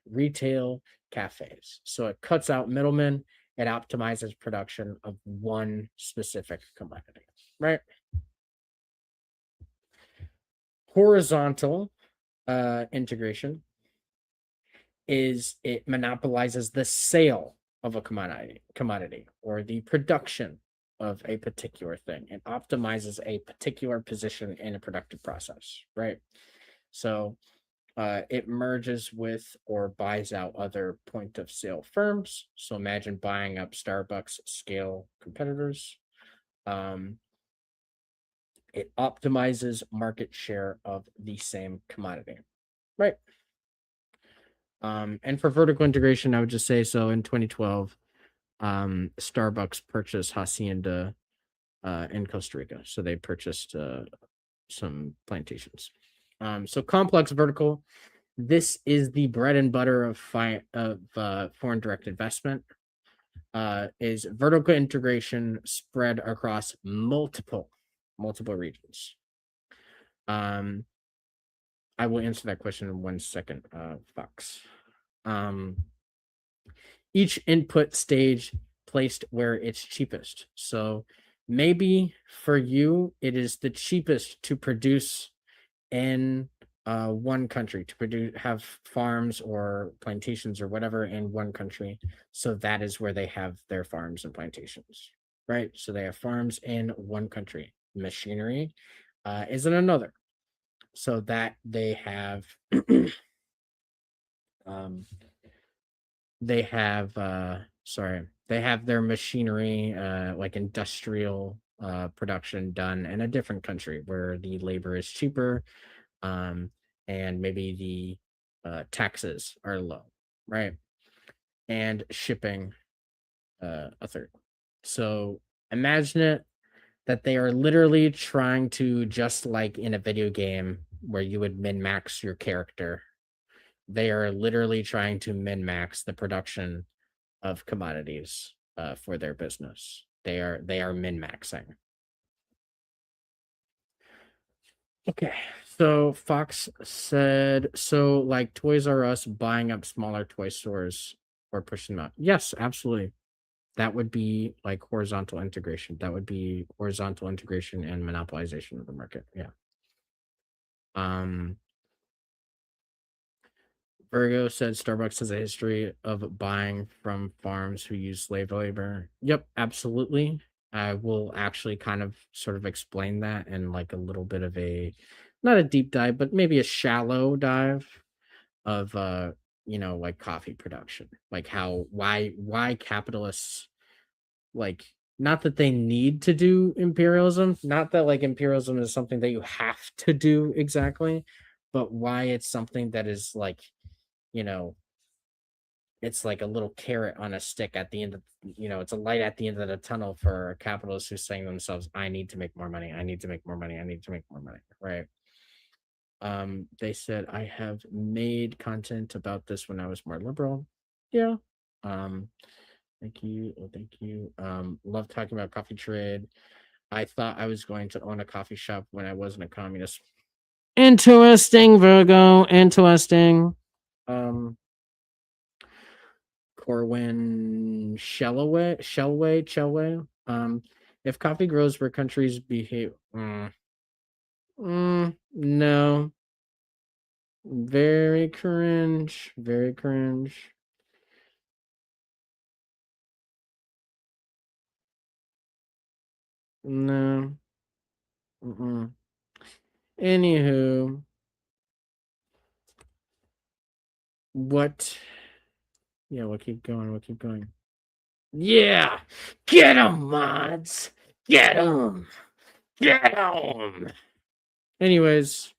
retail cafes. So it cuts out middlemen, it optimizes production of one specific commodity, right? Horizontal integration is it monopolizes the sale of a commodity or the production of a particular thing. It optimizes a particular position in a productive process, right? So it merges with or buys out other point of sale firms. So imagine buying up Starbucks scale competitors. It optimizes market share of the same commodity, right? And for vertical integration, I would just say so in 2012, Starbucks purchased Hacienda in Costa Rica. So they purchased some plantations. So complex vertical, this is the bread and butter of foreign direct investment, is vertical integration spread across multiple regions. I will answer that question in 1 second, Fox. Each input stage placed where it's cheapest. So maybe for you, it is the cheapest to produce in one country, to have farms or plantations or whatever in one country. So that is where they have their farms and plantations, right? So they have farms in one country. Machinery is in another. So that they have they have their machinery, like industrial production, done in a different country where the labor is cheaper, and maybe the taxes are low, right? And shipping a third. So imagine it that they are literally trying to, just like in a video game where you would min-max your character, they are literally trying to min-max the production of commodities for their business. They are min-maxing. Okay, so Fox said, so like Toys R Us buying up smaller toy stores or pushing them out. Yes, absolutely. That would be like horizontal integration. That would be horizontal integration and monopolization of the market. Yeah. Virgo said Starbucks has a history of buying from farms who use slave labor. Yep, absolutely. I will actually kind of sort of explain that in like a little bit of a, not a deep dive, but maybe a shallow dive of like coffee production. Like why capitalists, like, not that they need to do imperialism, not that like imperialism is something that you have to do exactly, but why it's something that is like, you know, it's like a little carrot on a stick at the end of, it's a light at the end of the tunnel for capitalists who's saying to themselves, I need to make more money, I need to make more money, I need to make more money, right? They said I have made content about this when I was more liberal. Yeah. Thank you. Oh, thank you. Love talking about coffee trade. I thought I was going to own a coffee shop when I wasn't a communist. Interesting, Virgo. Interesting. Corwin Shellway. If coffee grows where countries behave, no, very cringe, very cringe. No. Anywho, what? Yeah, we'll keep going. We'll keep going. Yeah, get them, mods. Get them. Get them. Anyways,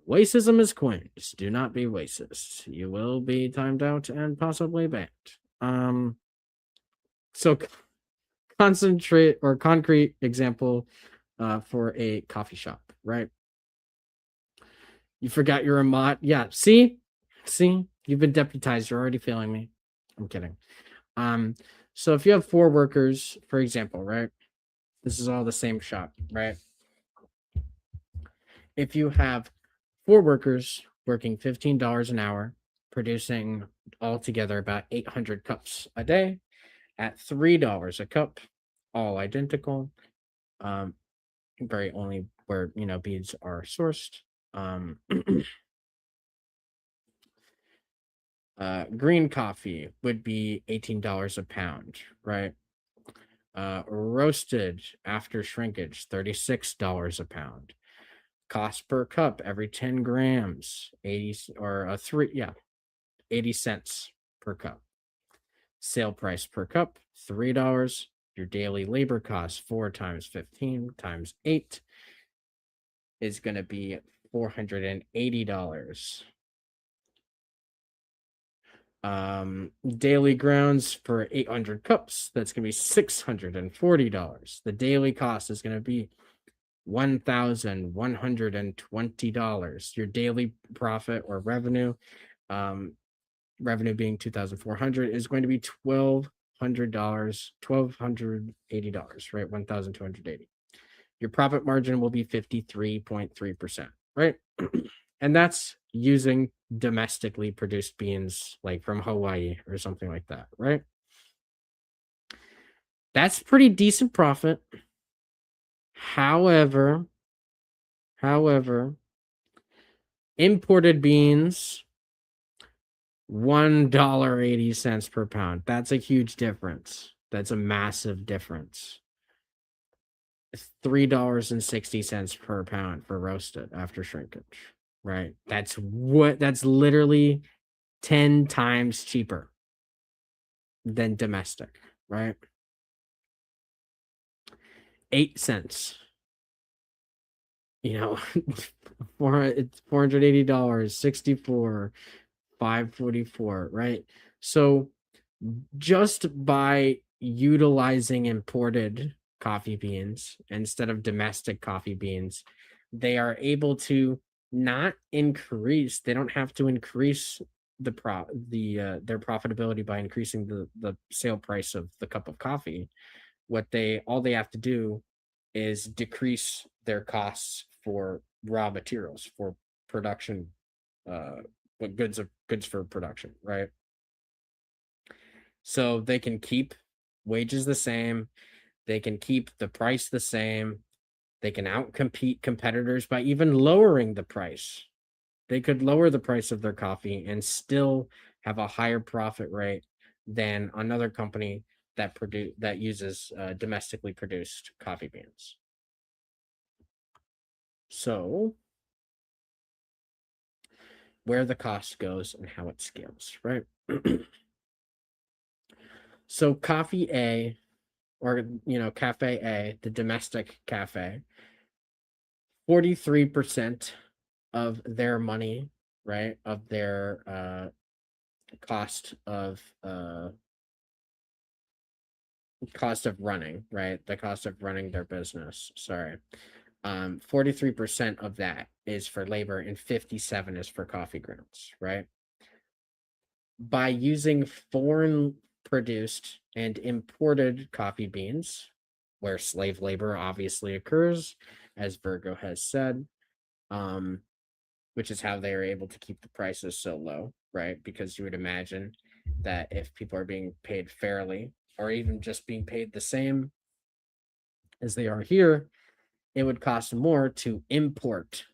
racism is queens. Do not be racist. You will be timed out and possibly banned. So concentrate or concrete example for a coffee shop, right? You forgot you're a mod. Yeah, see, you've been deputized. You're already failing me. I'm kidding. So if you have 4 workers, for example, right? This is all the same shop, right? If you have 4 workers working $15 an hour, producing altogether about 800 cups a day at $3 a cup, all identical. Very only where beads are sourced. Green coffee would be $18 a pound, right? Roasted after shrinkage, $36 a pound. Cost per cup every 10 grams, 80 or a 80 cents per cup. Sale price per cup, $3. Your daily labor cost, 4 times 15 times 8 is going to be $480. Daily grounds for 800 cups, that's going to be $640. The daily cost is going to be $1,120. Your daily profit or revenue, revenue being $2,400, is going to be $1,280, right? $1,280. Your profit margin will be 53.3%, right? And that's using domestically produced beans like from Hawaii or something like that, right? That's pretty decent profit. However, imported beans, $1.80 per pound. That's a huge difference. That's a massive difference. $3.60 per pound for roasted after shrinkage, right? That's literally 10 times cheaper than domestic, right? 8 cents. It's $480, 64, 544, right? So just by utilizing imported coffee beans instead of domestic coffee beans, they are able to not increase. They don't have to increase their profitability by increasing the sale price of the cup of coffee. All they have to do is decrease their costs for raw materials for production, what goods for production, right? So they can keep wages the same, they can keep the price the same, they can outcompete competitors by even lowering the price. They could lower the price of their coffee and still have a higher profit rate than another company that uses domestically produced coffee beans. So where the cost goes and how it scales, right? So coffee A, or cafe A, the domestic cafe, 43% of their money, right, of their cost of running, right, the cost of running their business, sorry, 43% of that is for labor and 57 is for coffee grounds, right? By using foreign produced and imported coffee beans, where slave labor obviously occurs, as Virgo has said, which is how they are able to keep the prices so low, right? Because you would imagine that if people are being paid fairly, or even just being paid the same as they are here, it would cost more to import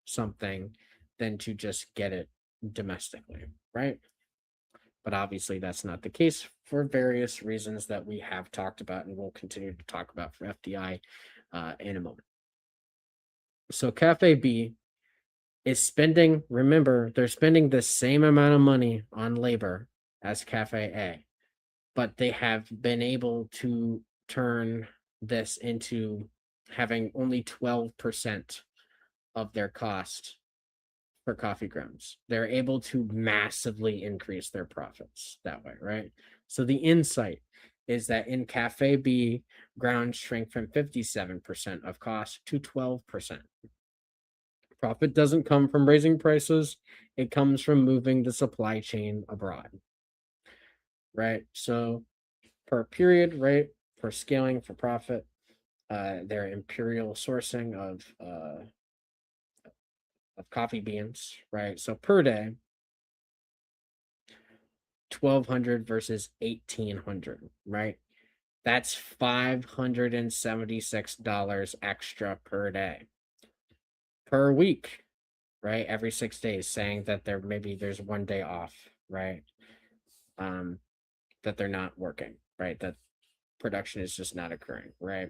something than to just get it domestically, right? But obviously that's not the case for various reasons that we have talked about and will continue to talk about for FDI in a moment. So Cafe B is spending, remember, they're spending the same amount of money on labor as Cafe A, but they have been able to turn this into having only 12% of their cost for coffee grounds. They're able to massively increase their profits that way, right? So the insight is that in Cafe B, grounds shrink from 57% of cost to 12%. Profit doesn't come from raising prices, it comes from moving the supply chain abroad, right? So per period, right, for scaling for profit, their imperial sourcing of coffee beans, right? So per day, 1,200 versus 1,800, right? That's $576 extra per day, per week, right? Every 6 days, saying that there's one day off, right? That they're not working, right? That production is just not occurring, right?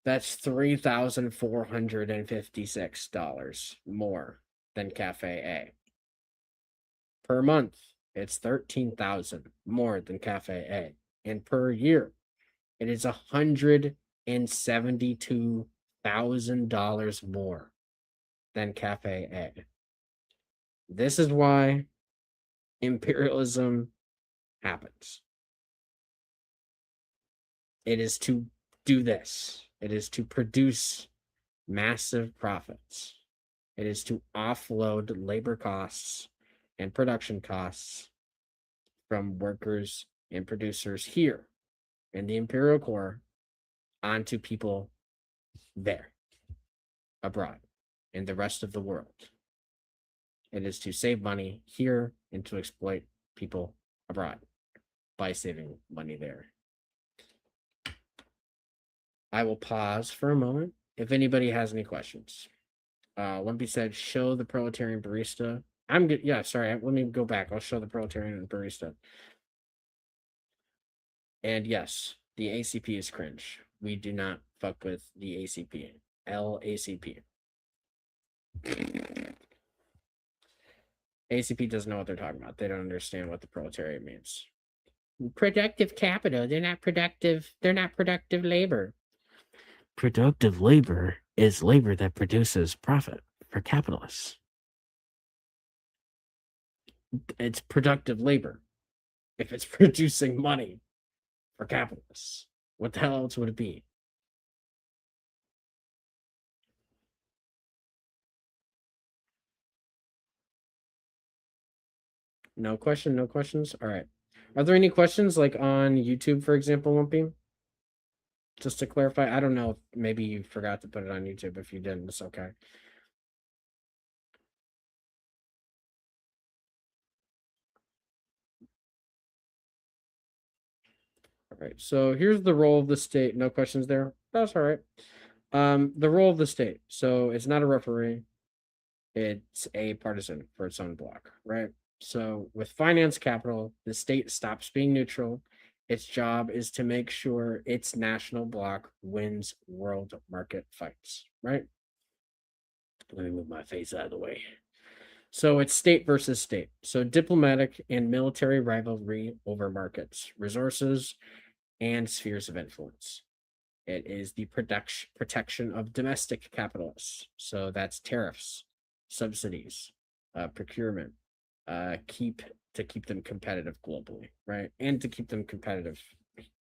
That's $3,456 more than Cafe A. Per month, it's 13,000 more than Cafe A. And per year, it is $172,000 more than Cafe A. This is why imperialism happens. It is to do this. It is to produce massive profits. It is to offload labor costs and production costs from workers and producers here in the imperial core onto people there, abroad, in the rest of the world. It is to save money here and to exploit people abroad by saving money there. I will pause for a moment if anybody has any questions. Lumpy said, show the proletarian barista. I'm good. Yeah, sorry. Let me go back. I'll show the proletarian and barista. And yes, the ACP is cringe. We do not fuck with the ACP. LACP. ACP doesn't know what they're talking about. They don't understand what the proletariat means. Productive capital. They're not productive. They're not productive labor. Productive labor is labor that produces profit for capitalists. It's productive labor if it's producing money for capitalists. What the hell else would it be? No question, no questions. All right. Are there any questions like on YouTube, for example, Wumpy? Just to clarify, I don't know if maybe you forgot to put it on YouTube. If you didn't, it's okay. All right. So here's the role of the state. No questions there. That's all right. The role of the state. So it's not a referee. It's a partisan for its own block, right? So with finance capital, the state stops being neutral. Its job is to make sure its national bloc wins world market fights, right? Let me move my face out of the way. So it's state versus state. So diplomatic and military rivalry over markets, resources, and spheres of influence. It is the protection of domestic capitalists. So that's tariffs, subsidies, procurement, keep to keep them competitive globally, right? And to keep them competitive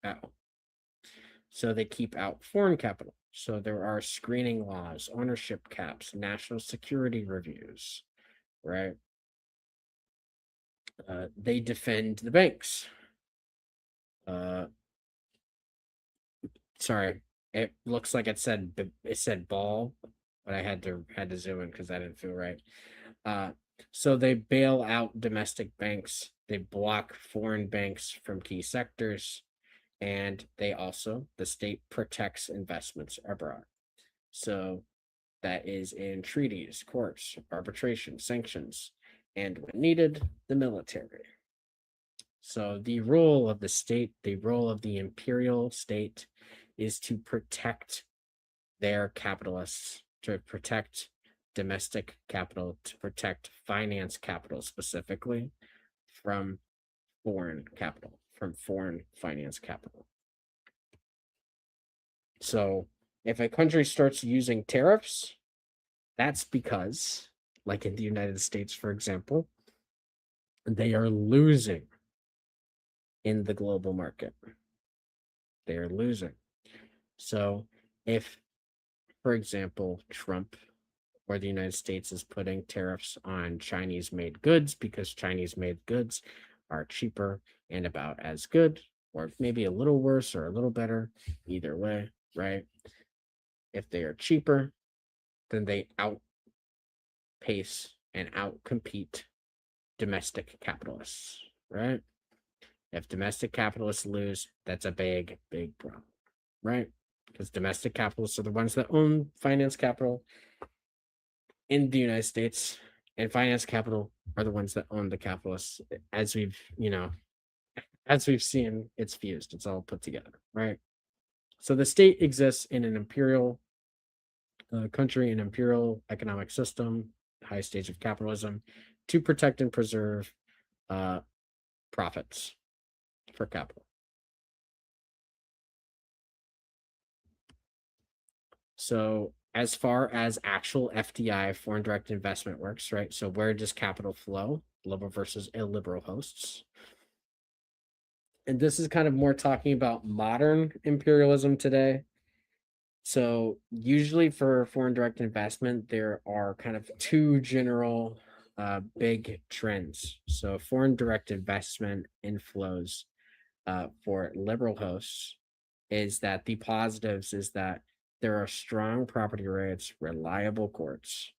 out. So they keep out foreign capital. So there are screening laws, ownership caps, national security reviews, right? They defend the banks. Sorry, it looks like it said ball, but I had to zoom in because I didn't feel right. So they bail out domestic banks. They block foreign banks from key sectors, and the state protects investments abroad. So that is in treaties, courts, arbitration, sanctions, and when needed, the military. So the role of the state, the role of the imperial state is to protect their capitalists, to protect domestic capital, to protect finance capital specifically from foreign capital, from foreign finance capital. So if a country starts using tariffs, that's because, like in the United States, for example, they are losing in the global market. They are losing. So if, for example, Trump or the United States is putting tariffs on Chinese made goods because Chinese made goods are cheaper and about as good, or maybe a little worse or a little better, either way, right? If they are cheaper, then they outpace and outcompete domestic capitalists, right? If domestic capitalists lose, that's a big, big problem, right? Because domestic capitalists are the ones that own finance capital in the United States, and finance capital are the ones that own the capitalists. As we've seen, it's fused, it's all put together, right? So the state exists in an imperial country, an imperial economic system, high stage of capitalism, to protect and preserve uh, profits for capital. So as far as actual FDI, foreign direct investment, works, right? So where does capital flow? Liberal versus illiberal hosts. And this is kind of more talking about modern imperialism today. So usually for foreign direct investment, there are kind of two general big trends. So foreign direct investment inflows for liberal hosts is that the positives is that there are strong property rights, reliable courts,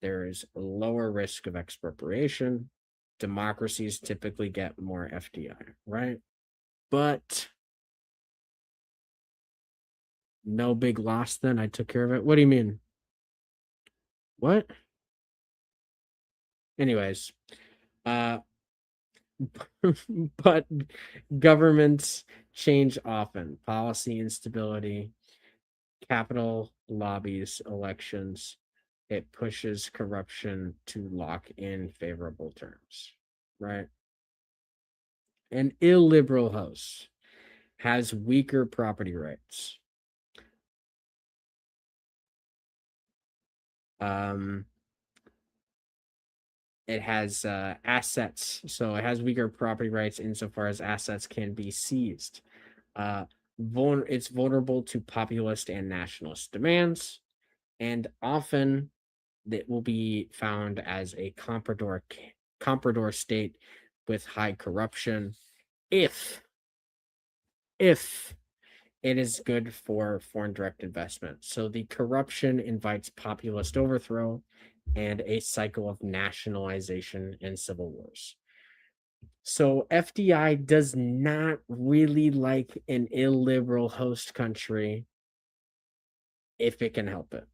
there is lower risk of expropriation. Democracies typically get more FDI, right? But no big loss then. I took care of it. What do you mean? What? Anyways, uh but governments change often. Policy instability, capital lobbies, elections, it pushes corruption to lock in favorable terms, right? An illiberal host has weaker property rights. Um, it has assets, so it has weaker property rights insofar as assets can be seized. It's vulnerable to populist and nationalist demands, and often it will be found as a comprador state with high corruption if it is good for foreign direct investment. So the corruption invites populist overthrow and a cycle of nationalization and civil wars. So FDI does not really like an illiberal host country if it can help it.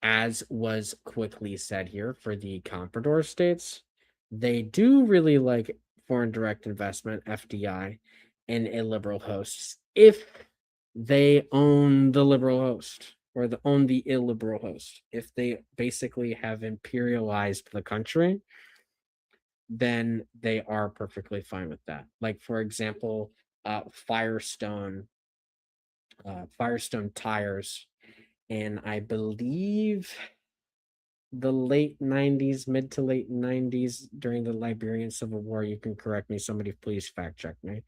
As was quickly said here for the Comprador states, they do really like foreign direct investment, FDI, and illiberal hosts if they own the liberal host or own the illiberal host. If they basically have imperialized the country, then they are perfectly fine with that. Like, for example, Firestone tires, and I believe the late 90s, mid to late 90s, during the Liberian Civil War. You can correct me. Somebody please fact check me.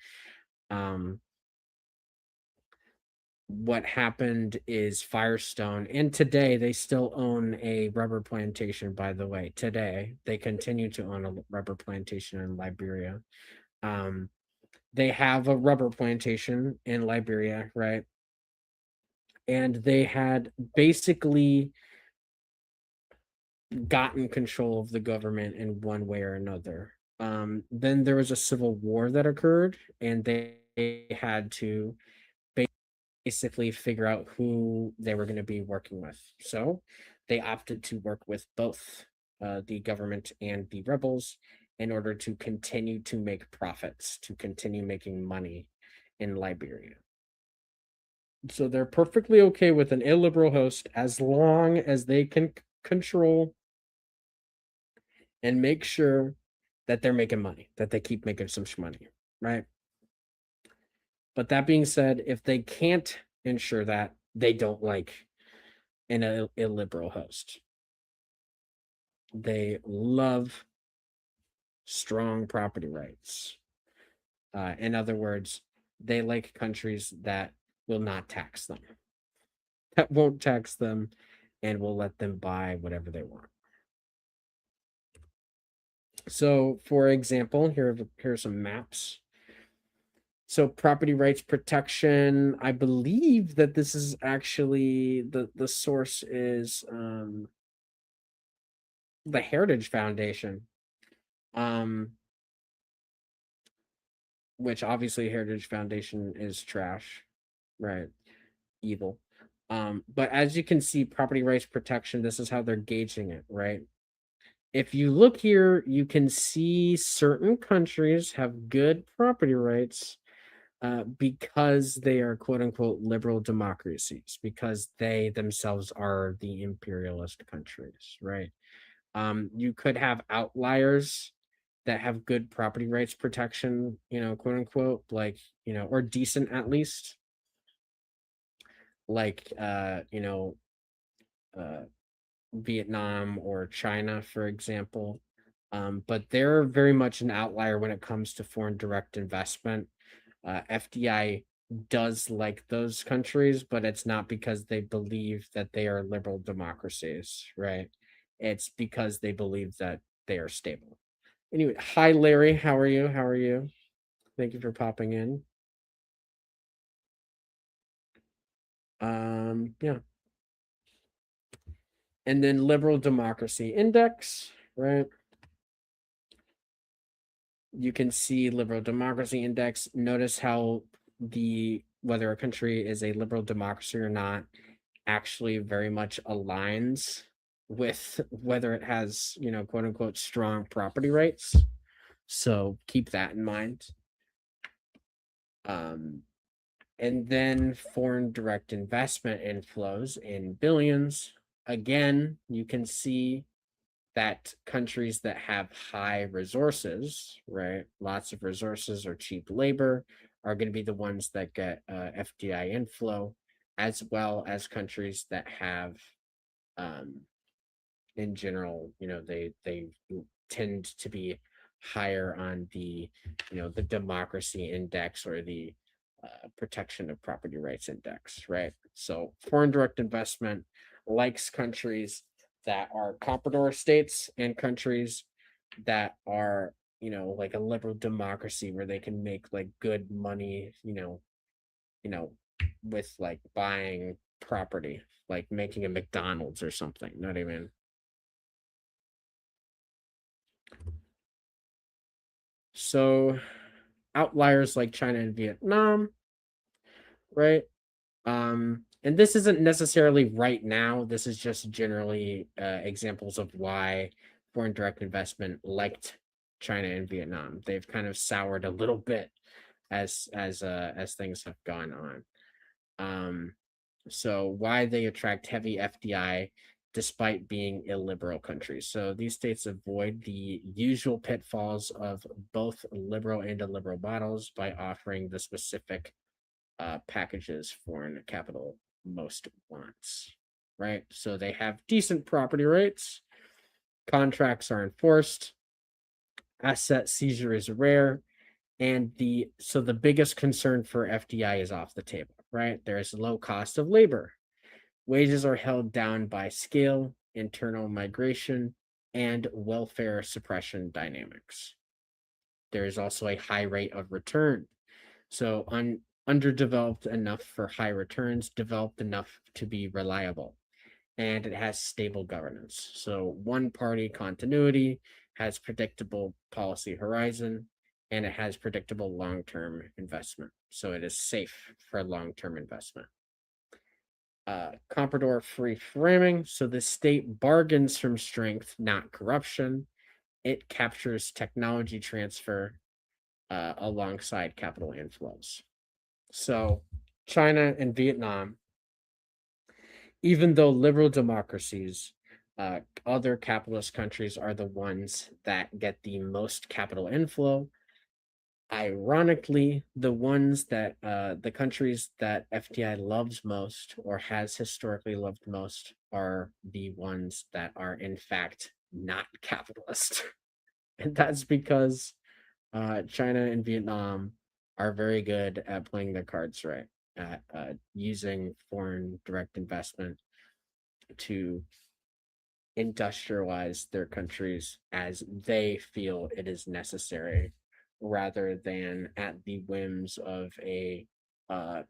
What happened is Firestone, and today they still own a rubber plantation, by the way. Today, they continue to own a rubber plantation in Liberia. They have a rubber plantation in Liberia, right? And they had basically gotten control of the government in one way or another. Then there was a civil war that occurred, and they had to basically figure out who they were going to be working with. So they opted to work with both the government and the rebels in order to continue to make profits, to continue making money in Liberia. So they're perfectly okay with an illiberal host as long as they can control and make sure that they're making money, that they keep making some money, right? But that being said, if they can't ensure that, they don't like an illiberal host. They love strong property rights. In other words, they like countries that will not tax them, that won't tax them, and will let them buy whatever they want. So, for example, here are some maps. So property rights protection, I believe that this is actually the source is the Heritage Foundation, which obviously Heritage Foundation is trash, right? Evil. But as you can see, property rights protection, this is how they're gauging it, right? If you look here, you can see certain countries have good property rights because they are quote unquote liberal democracies, because they themselves are the imperialist countries, right? You could have outliers that have good property rights protection, quote unquote, like, or decent at least, like, Vietnam or China, for example. But they're very much an outlier when it comes to foreign direct investment. FDI does like those countries, but it's not because they believe that they are liberal democracies, right? It's because they believe that they are stable. Anyway, hi Larry, how are you? How are you? Thank you for popping in. Yeah. And then liberal democracy index, right? You can see liberal democracy index. Notice how whether a country is a liberal democracy or not actually very much aligns with whether it has, quote unquote, strong property rights. So keep that in mind. And then foreign direct investment inflows in billions. Again, you can see that countries that have high resources, right, lots of resources or cheap labor, are going to be the ones that get FDI inflow, as well as countries that have, in general, they tend to be higher on the, the democracy index or the protection of property rights index, right? So foreign direct investment likes countries that are comprador states and countries that are, like a liberal democracy where they can make like good money, you know, with like buying property, like making a McDonald's or something. You know what I mean? So outliers like China and Vietnam, right? And this isn't necessarily right now. This is just generally examples of why foreign direct investment liked China and Vietnam. They've kind of soured a little bit as things have gone on. Um, so why they attract heavy FDI despite being illiberal countries. So these states avoid the usual pitfalls of both liberal and illiberal models by offering the specific packages foreign capital most wants, right? So they have decent property rights, contracts are enforced, asset seizure is rare, and the biggest concern for FDI is off the table, right? There's low cost of labor. Wages are held down by scale, internal migration, and welfare suppression dynamics. There is also a high rate of return. So underdeveloped enough for high returns, developed enough to be reliable. And it has stable governance. So one party continuity, has predictable policy horizon, and it has predictable long-term investment. So it is safe for long-term investment. Comprador free framing. So the state bargains from strength, not corruption. It captures technology transfer alongside capital inflows. So China and Vietnam, even though liberal democracies, other capitalist countries are the ones that get the most capital inflow. Ironically, the countries that FDI loves most or has historically loved most are the ones that are in fact not capitalist. And that's because China and Vietnam are very good at playing their cards right, at using foreign direct investment to industrialize their countries as they feel it is necessary, rather than at the whims of a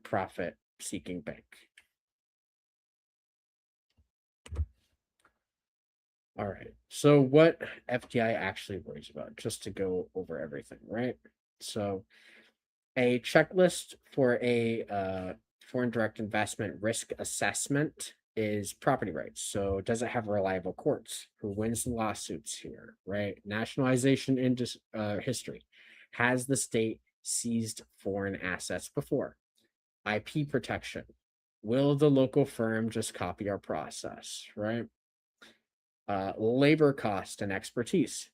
profit seeking bank. All right. So, what FDI actually worries about, just to go over everything, right? So, a checklist for a foreign direct investment risk assessment is property rights. So does it have reliable courts? Who wins the lawsuits here, right? Nationalization in history. Has the state seized foreign assets before? IP protection. Will the local firm just copy our process, right? Labor cost and expertise.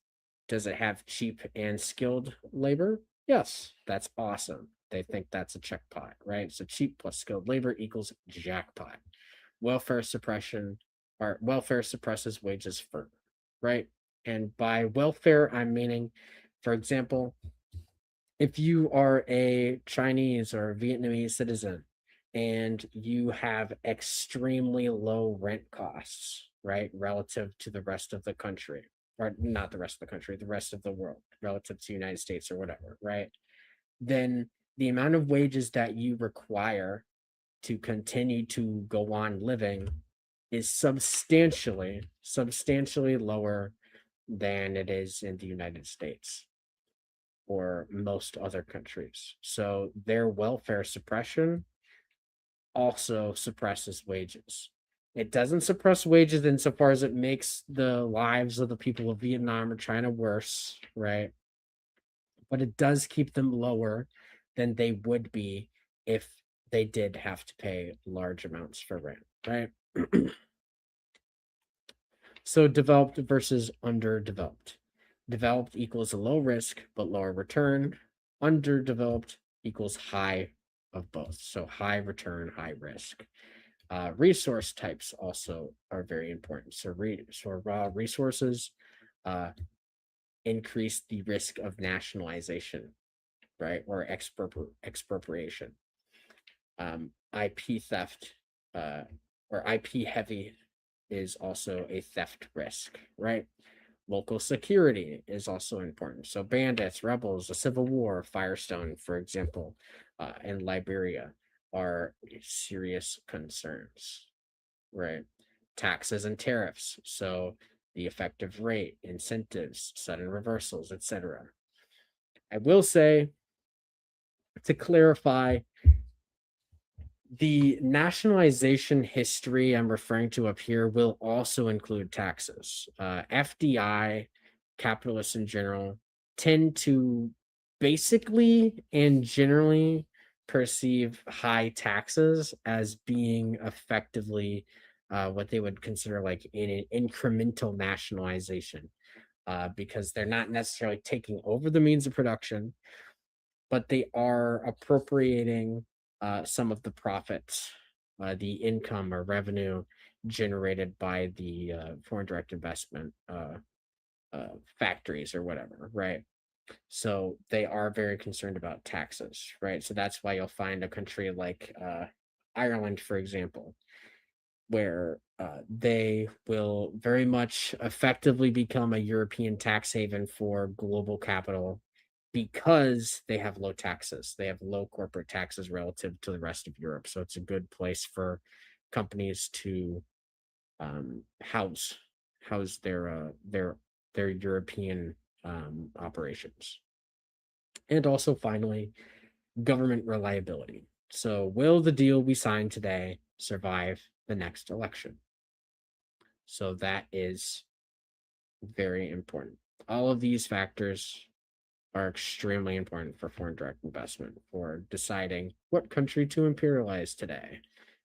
Does it have cheap and skilled labor? Yes, that's awesome. They think that's a checkpot, right? So cheap plus skilled labor equals jackpot. Welfare suppression or welfare suppresses wages further, right? And by welfare, I'm meaning, for example, if you are a Chinese or Vietnamese citizen and you have extremely low rent costs, right, relative to the rest of the country, or not the rest of the country, the rest of the world, relative to the United States or whatever, right, then the amount of wages that you require to continue to go on living is substantially lower than it is in the United States or most other countries. So their welfare suppression also suppresses wages. It doesn't suppress wages insofar as it makes the lives of the people of Vietnam or China worse, right? But it does keep them lower than they would be if they did have to pay large amounts for rent, right? So developed versus underdeveloped. Developed equals a low risk but lower return. Underdeveloped equals high of both. So high return, high risk. Resource types also are very important. So raw resources increase the risk of nationalization, right, or expropriation. IP theft or IP heavy is also a theft risk, right? Local security is also important. So bandits, rebels, a civil war, Firestone, for example, in Liberia are serious concerns, right? Taxes and tariffs. So the effective rate, incentives, sudden reversals, etc. I will say, to clarify, the nationalization history I'm referring to up here will also include taxes. FDI, capitalists in general, tend to basically and generally perceive high taxes as being effectively what they would consider like an incremental nationalization, because they're not necessarily taking over the means of production, but they are appropriating some of the profits, the income or revenue generated by the foreign direct investment factories or whatever, right? So they are very concerned about taxes, right? So that's why you'll find a country like Ireland, for example, where they will very much effectively become a European tax haven for global capital because they have low taxes. They have low corporate taxes relative to the rest of Europe. So it's a good place for companies to house their European operations. And also, finally, government reliability. So, will the deal we signed today survive the next election? So, that is very important. All of these factors are extremely important for foreign direct investment, for deciding what country to imperialize today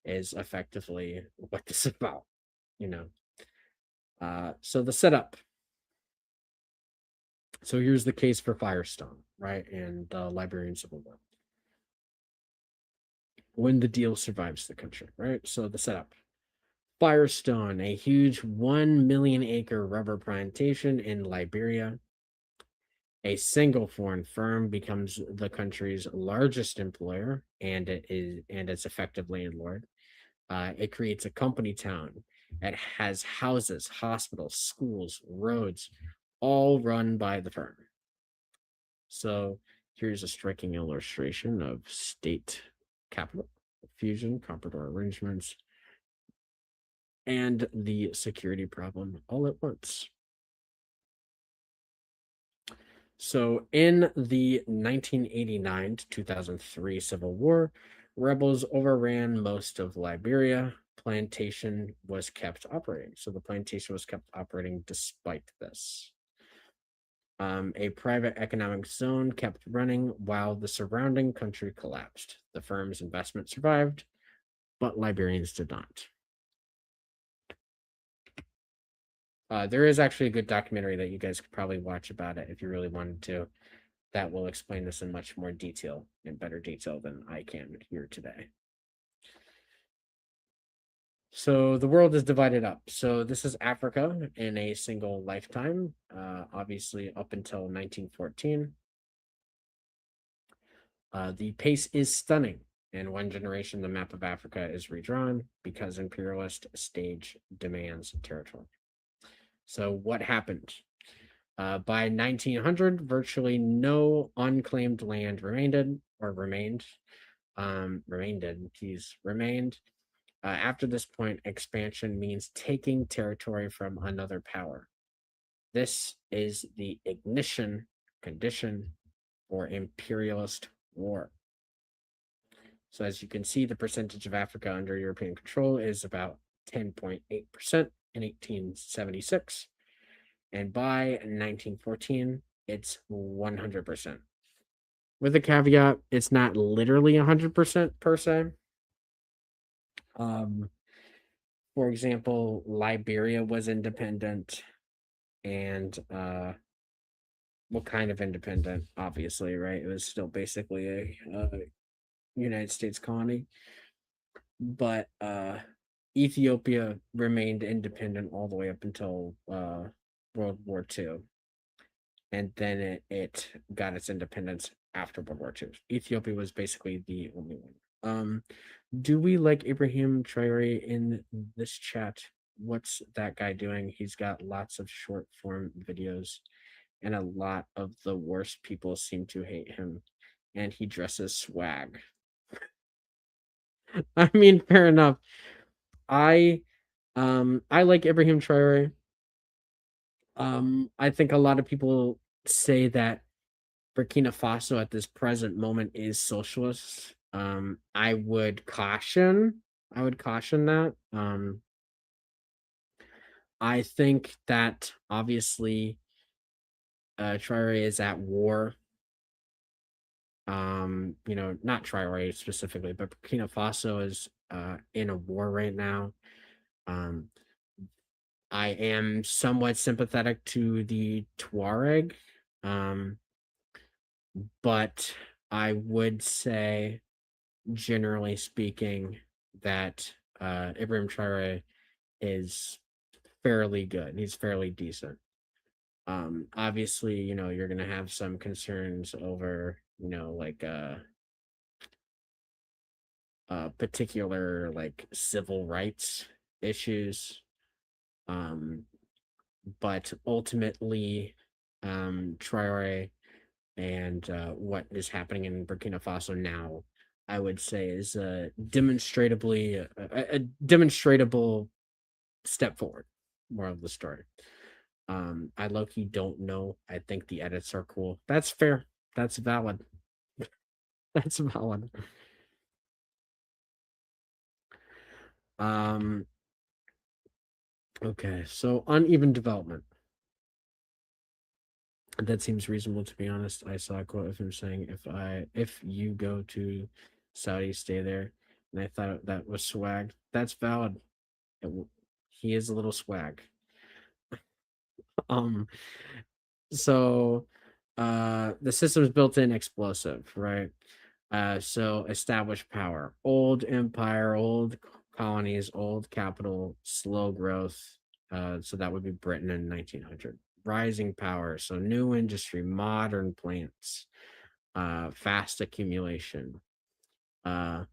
is effectively what this is about, you know. So the setup. So here's the case for Firestone, right, and the Liberian Civil War. When the deal survives the country, right? So the setup. Firestone, a huge 1 million acre rubber plantation in Liberia. A single foreign firm becomes the country's largest employer, and it's effective landlord. It creates a company town. It has houses, hospitals, schools, roads, all run by the firm. So here's a striking illustration of state capital fusion, comprador arrangements, and the security problem all at once. So in the 1989 to 2003 Civil War, rebels overran most of Liberia. Plantation was kept operating. So the plantation was kept operating despite this. A private economic zone kept running while the surrounding country collapsed. The firm's investment survived, but Liberians did not. There is actually a good documentary that you guys could probably watch about it if you really wanted to. That will explain this in much more detail, in better detail than I can here today. So the world is divided up. So this is Africa in a single lifetime, obviously up until 1914. The pace is stunning. In one generation, the map of Africa is redrawn because imperialist stage demands territory. So what happened? By 1900, virtually no unclaimed land remained. After this point, expansion means taking territory from another power. This is the ignition condition for imperialist war. So as you can see, the percentage of Africa under European control is about 10.8% in 1876. And by 1914, it's 100%. With a caveat, it's not literally 100% per se. For example, Liberia was independent, and what kind of independent? Obviously, right? It was still basically a United States colony, but Ethiopia remained independent all the way up until World War II, and then it got its independence after World War II. Ethiopia was basically the only one. Do we like Ibrahim Traore in this chat? what's that guy doing? He's got lots of short form videos, and a lot of the worst people seem to hate him. And he dresses swag. I mean, fair enough. I like Ibrahim Traore. I think a lot of people say that Burkina Faso at this present moment is socialist. I would caution that. I think that obviously Traore is at war. Not Traore specifically, but Burkina Faso is in a war right now. Um, I am somewhat sympathetic to the Tuareg, um, but I would say, generally speaking, that Ibrahim Traore is fairly good. He's fairly decent. Obviously, you're gonna have some concerns over, like particular like civil rights issues. Um, but ultimately, Traore and what is happening in Burkina Faso now, I would say, is a demonstrable step forward. More of the story. I low key don't know. I think the edits are cool. That's fair. That's valid. That's valid. Um. Okay. So uneven development. That seems reasonable, to be honest. I saw a quote of him saying, "If you go to Saudi, stay there." And I thought that was swag. That's valid. He is a little swag. Um. So, the system's built-in explosive, right? So established power, old empire, old colonies, old capital, slow growth. So that would be Britain in 1900. Rising power, so new industry, modern plants, fast accumulation, uh,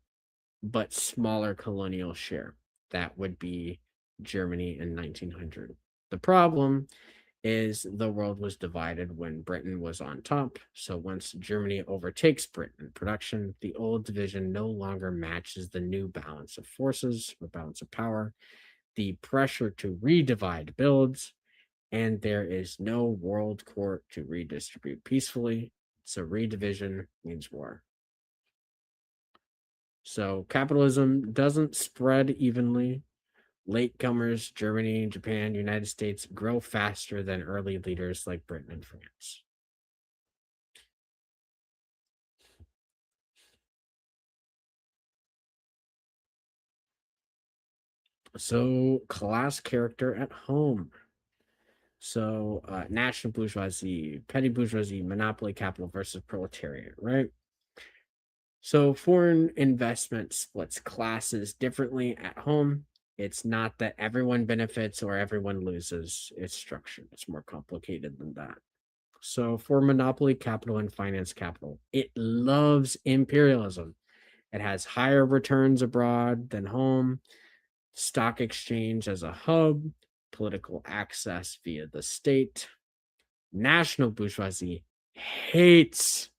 but smaller colonial share. That would be Germany in 1900. The problem is the world was divided when Britain was on top. So once Germany overtakes Britain in production, the old division no longer matches the new balance of forces or balance of power. The pressure to redivide builds, and there is no world court to redistribute peacefully. So redivision means war. So capitalism doesn't spread evenly. Latecomers, Germany, Japan, United States, grow faster than early leaders like Britain and France. So, class character at home. So, national bourgeoisie, petty bourgeoisie, monopoly capital versus proletariat, right? So, foreign investment splits classes differently at home. It's not that everyone benefits or everyone loses. It's structured, it's more complicated than that. So, for monopoly capital and finance capital, it loves imperialism. It has higher returns abroad than home, stock exchange as a hub, political access via the state. National bourgeoisie hates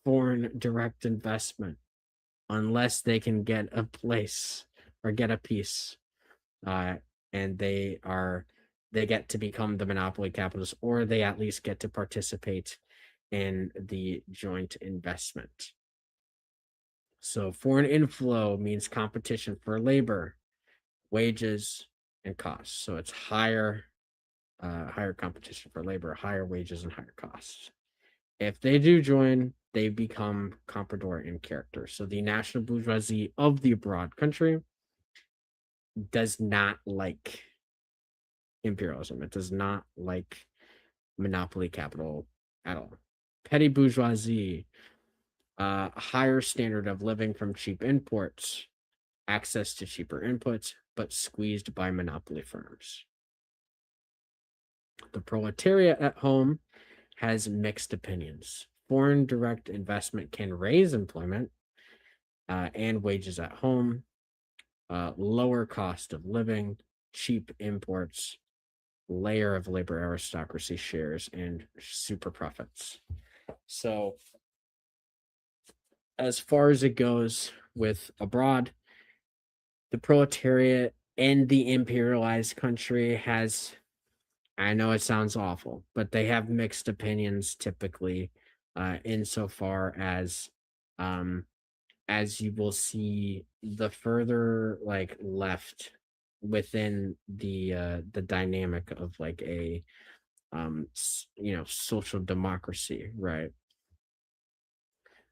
foreign direct investment unless they can get a place or get a piece. Uh, and they get to become the monopoly capitalists, or they at least get to participate in the joint investment. So foreign inflow means competition for labor, wages, and costs. So it's higher competition for labor, higher wages, and higher costs. If they do join, they become comprador in character. So the national bourgeoisie of the abroad country does not like imperialism. It does not like monopoly capital at all. Petty bourgeoisie, higher standard of living from cheap imports, access to cheaper inputs, but squeezed by monopoly firms. The proletariat at home has mixed opinions. Foreign direct investment can raise employment and wages at home, lower cost of living, cheap imports, layer of labor aristocracy shares, and super profits. So as far as it goes with abroad, the proletariat in the imperialized country has, I know it sounds awful, but they have mixed opinions typically, insofar as you will see the further like left within the dynamic of like a social democracy, right?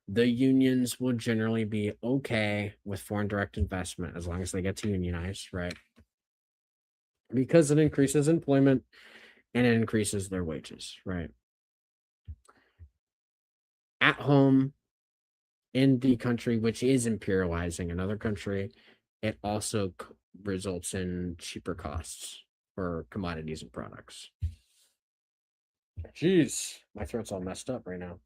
The unions will generally be okay with foreign direct investment as long as they get to unionize, right? Because it increases employment and it increases their wages, right? At home, in the country which is imperializing another country, it also results in cheaper costs for commodities and products. Jeez, my throat's all messed up right now.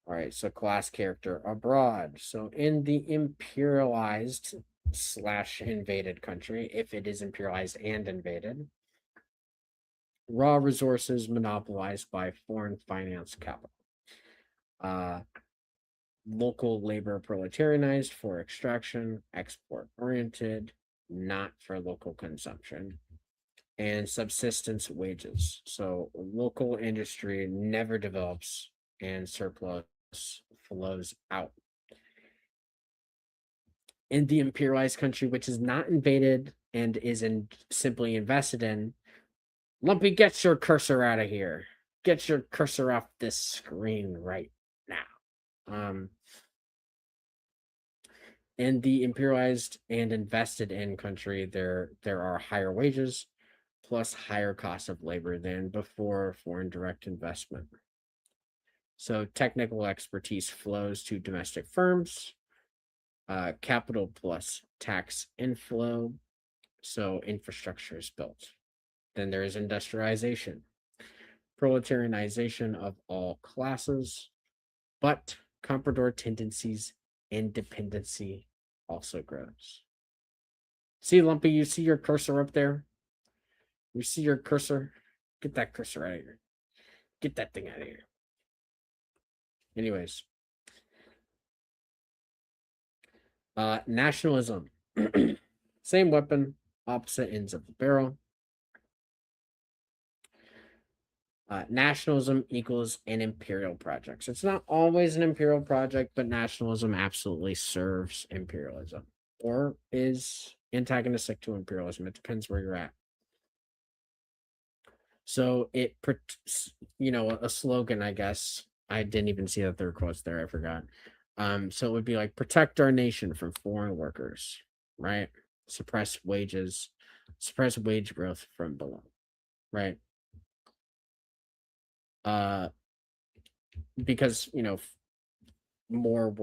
All right, so class character abroad. So in the imperialized slash invaded country, if it is imperialized and invaded, raw resources monopolized by foreign finance capital. Local labor proletarianized for extraction, export oriented, not for local consumption, and subsistence wages. So local industry never develops and surplus flows out. In the imperialized country, which is not invaded and is simply invested in, Lumpy, get your cursor out of here. Get your cursor off this screen right now. In the imperialized and invested in country, there are higher wages plus higher cost of labor than before foreign direct investment. So technical expertise flows to domestic firms, capital plus tax inflow, so infrastructure is built. Then there is industrialization, proletarianization of all classes, but comprador tendencies and dependency also grows. See, Lumpy, you see your cursor up there? You see your cursor? Get that cursor out of here. Get that thing out of here. Anyways. Nationalism. Same weapon, opposite ends of the barrel. Nationalism equals an imperial project. So it's not always an imperial project, but nationalism absolutely serves imperialism or is antagonistic to imperialism. It depends where you're at. So it, a slogan, I guess. I didn't even see that there were quotes there. I forgot. So it would be like protect our nation from foreign workers, right? Suppress wages, suppress wage growth from below, right? Because more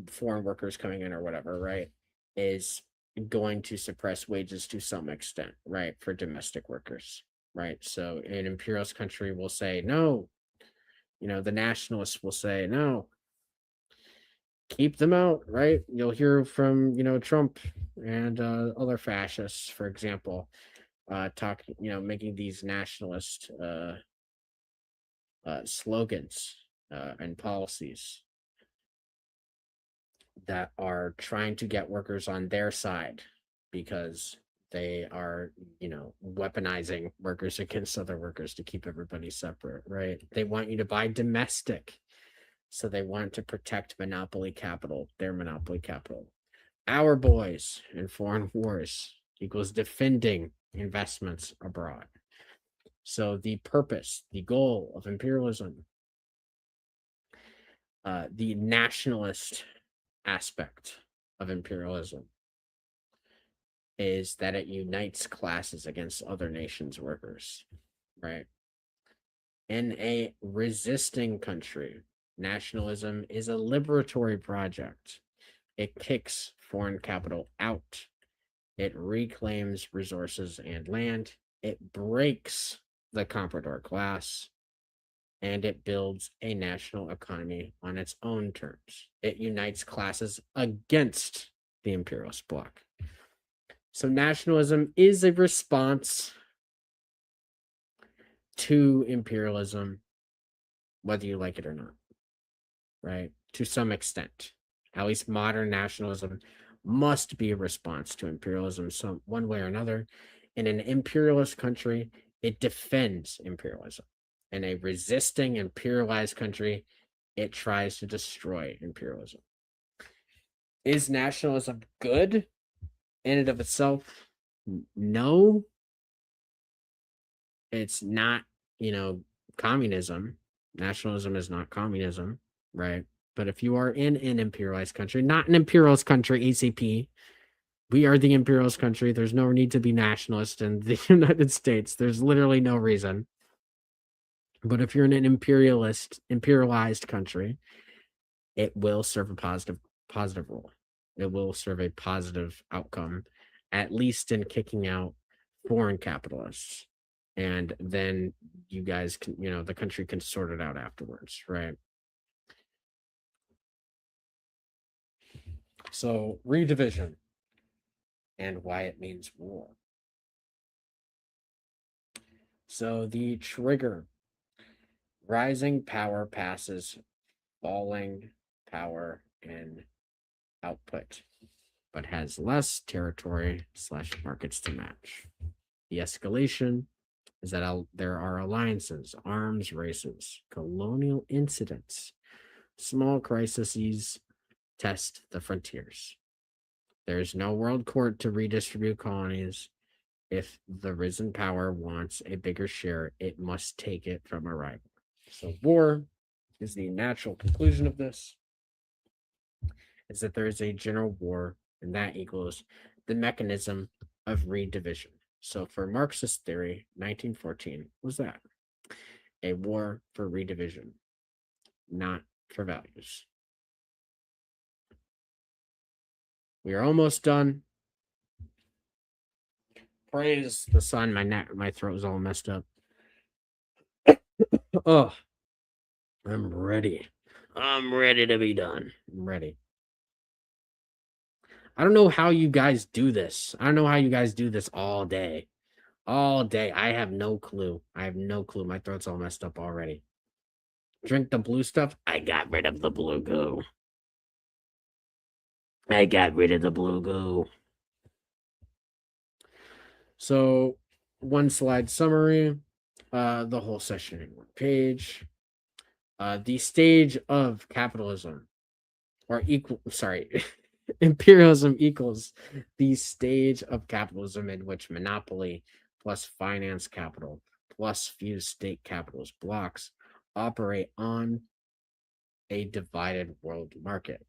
foreign workers coming in or whatever, right, is going to suppress wages to some extent, right, for domestic workers, right? So an imperialist country will say no, the nationalists will say no, keep them out, right? You'll hear from Trump and other fascists, for example, talking, making these nationalist slogans and policies that are trying to get workers on their side because they are, weaponizing workers against other workers to keep everybody separate, right? They want you to buy domestic. So they want to protect monopoly capital, their monopoly capital. Our boys in foreign wars equals defending investments abroad. So the purpose, the goal of imperialism, the nationalist aspect of imperialism is that it unites classes against other nations' workers, right? In a resisting country, nationalism is a liberatory project. It kicks foreign capital out. It reclaims resources and land. It breaks the comprador class. and it builds a national economy on its own terms. It unites classes against the imperialist bloc. So nationalism is a response to imperialism, whether you like it or not, right? To some extent, at least modern nationalism must be a response to imperialism, some one way or another. In an imperialist country, it defends imperialism. In a resisting imperialized country, it tries to destroy imperialism. Is nationalism good in and of itself? No. It's not, communism. Nationalism is not communism, right? But if you are in an imperialized country, not an imperialist country, ACP, we are the imperialist country. There's no need to be nationalist in the United States. There's literally no reason. But if you're in an imperialized country, it will serve a positive role. It will serve a positive outcome, at least in kicking out foreign capitalists. And then you guys can, the country can sort it out afterwards, right? So redivision and why it means war. So the trigger, rising power passes falling power in output, but has less territory / markets to match. The escalation is that there are alliances, arms races, colonial incidents, small crises test the frontiers. There is no world court to redistribute colonies. If the risen power wants a bigger share, it must take it from a rival. So war is the natural conclusion of this, is that there is a general war, and that equals the mechanism of redivision. So for Marxist theory, 1914 was that a war for redivision, not for values. We are almost done. Praise the sun. My throat is all messed up. Oh, I'm ready. I'm ready to be done. I'm ready. I don't know how you guys do this. I don't know how you guys do this all day. All day. I have no clue. I have no clue. My throat's all messed up already. Drink the blue stuff. I got rid of the blue goo. I got rid of the blue goo. So, one slide summary. The whole session in one page. The stage of capitalism, or imperialism equals the stage of capitalism in which monopoly plus finance capital plus fused state capitalist blocks operate on a divided world market,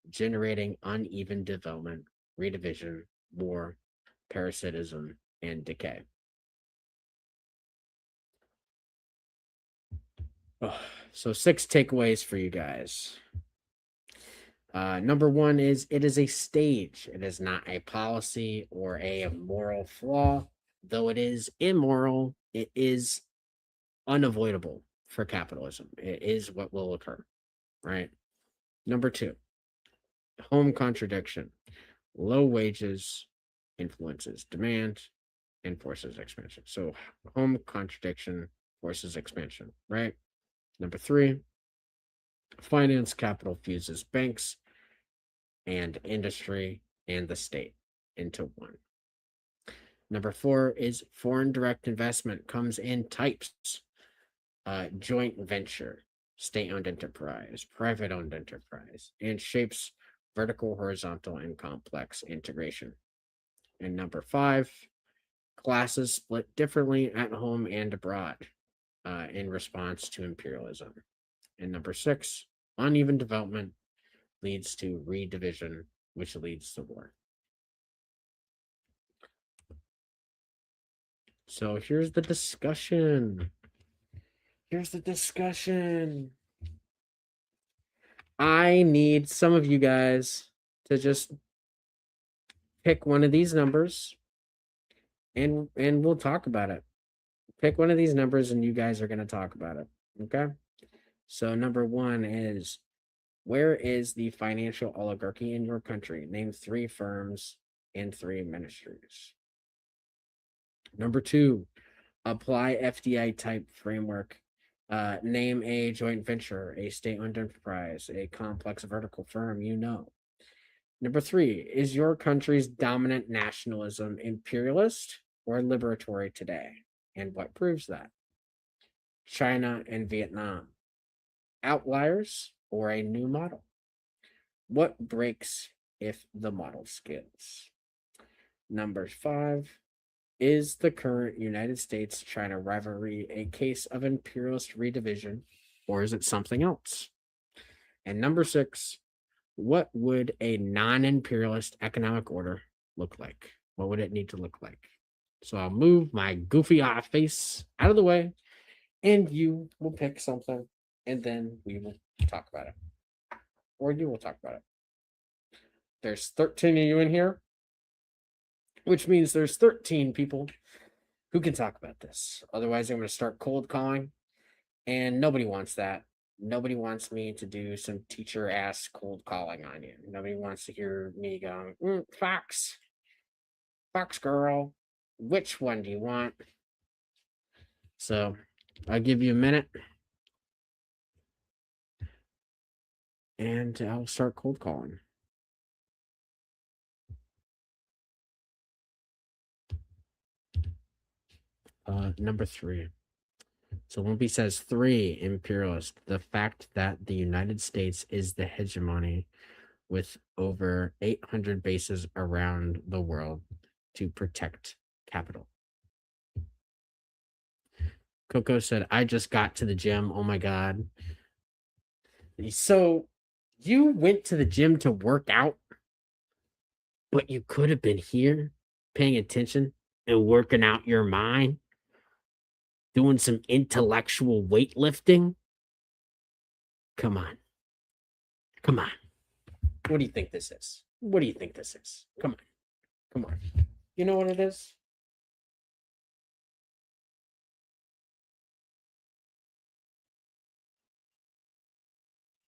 generating uneven development, redivision, war, parasitism, and decay. So 6 takeaways for you guys. Number 1 is it is a stage. It is not a policy or a moral flaw. Though it is immoral, it is unavoidable for capitalism. It is what will occur, right? Number 2, home contradiction. Low wages influences demand and forces expansion. So home contradiction forces expansion, right? Number 3, finance capital fuses banks and industry and the state into one. Number 4 is foreign direct investment comes in types. Joint venture, state-owned enterprise, private-owned enterprise, and shapes vertical, horizontal, and complex integration. And number 5, classes split differently at home and abroad in response to imperialism. And number 6, uneven development leads to redivision, which leads to war. So here's the discussion. I need some of you guys to just pick one of these numbers and we'll talk about it. Pick one of these numbers and you guys are going to talk about it. Okay? So number one is, where is the financial oligarchy in your country? Name 3 firms and 3 ministries. Number two, apply FDI type framework. Name a joint venture, a state-owned enterprise, a complex vertical firm you know. Number three, is your country's dominant nationalism imperialist or liberatory today? And what proves that? China and Vietnam. Outliers or a new model? What breaks if the model skids? Number five, is the current United States-China rivalry a case of imperialist redivision, or is it something else? And number six, what would a non-imperialist economic order look like? What would it need to look like? So I'll move my goofy face out of the way, and you will pick something, and then we will talk about it. Or you will talk about it. There's 13 of you in here, which means there's 13 people who can talk about this. Otherwise, I'm going to start cold calling, and nobody wants that. Nobody wants me to do some teacher ass cold calling on you. Nobody wants to hear me going, Fox, girl, which one do you want? So I'll give you a minute, and I'll start cold calling. Number 3. So Lumpy says 3, imperialist. The fact that the United States is the hegemony with over 800 bases around the world to protect capital. Coco said, I just got to the gym. Oh my God. So you went to the gym to work out, but you could have been here paying attention and working out your mind, doing some intellectual weightlifting. Come on. Come on. What do you think this is? What do you think this is? Come on. Come on. You know what it is?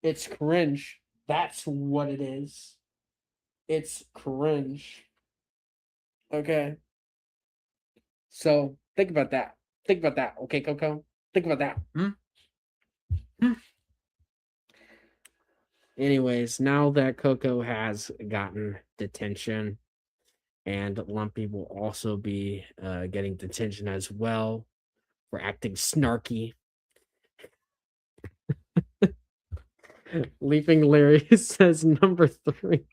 It's cringe. That's what it is. It's cringe. Okay. So think about that. Think about that. Okay, Coco? Think about that. Anyways, now that Coco has gotten detention, and Lumpy will also be getting detention as well for acting snarky. Leaping Larry says number 3.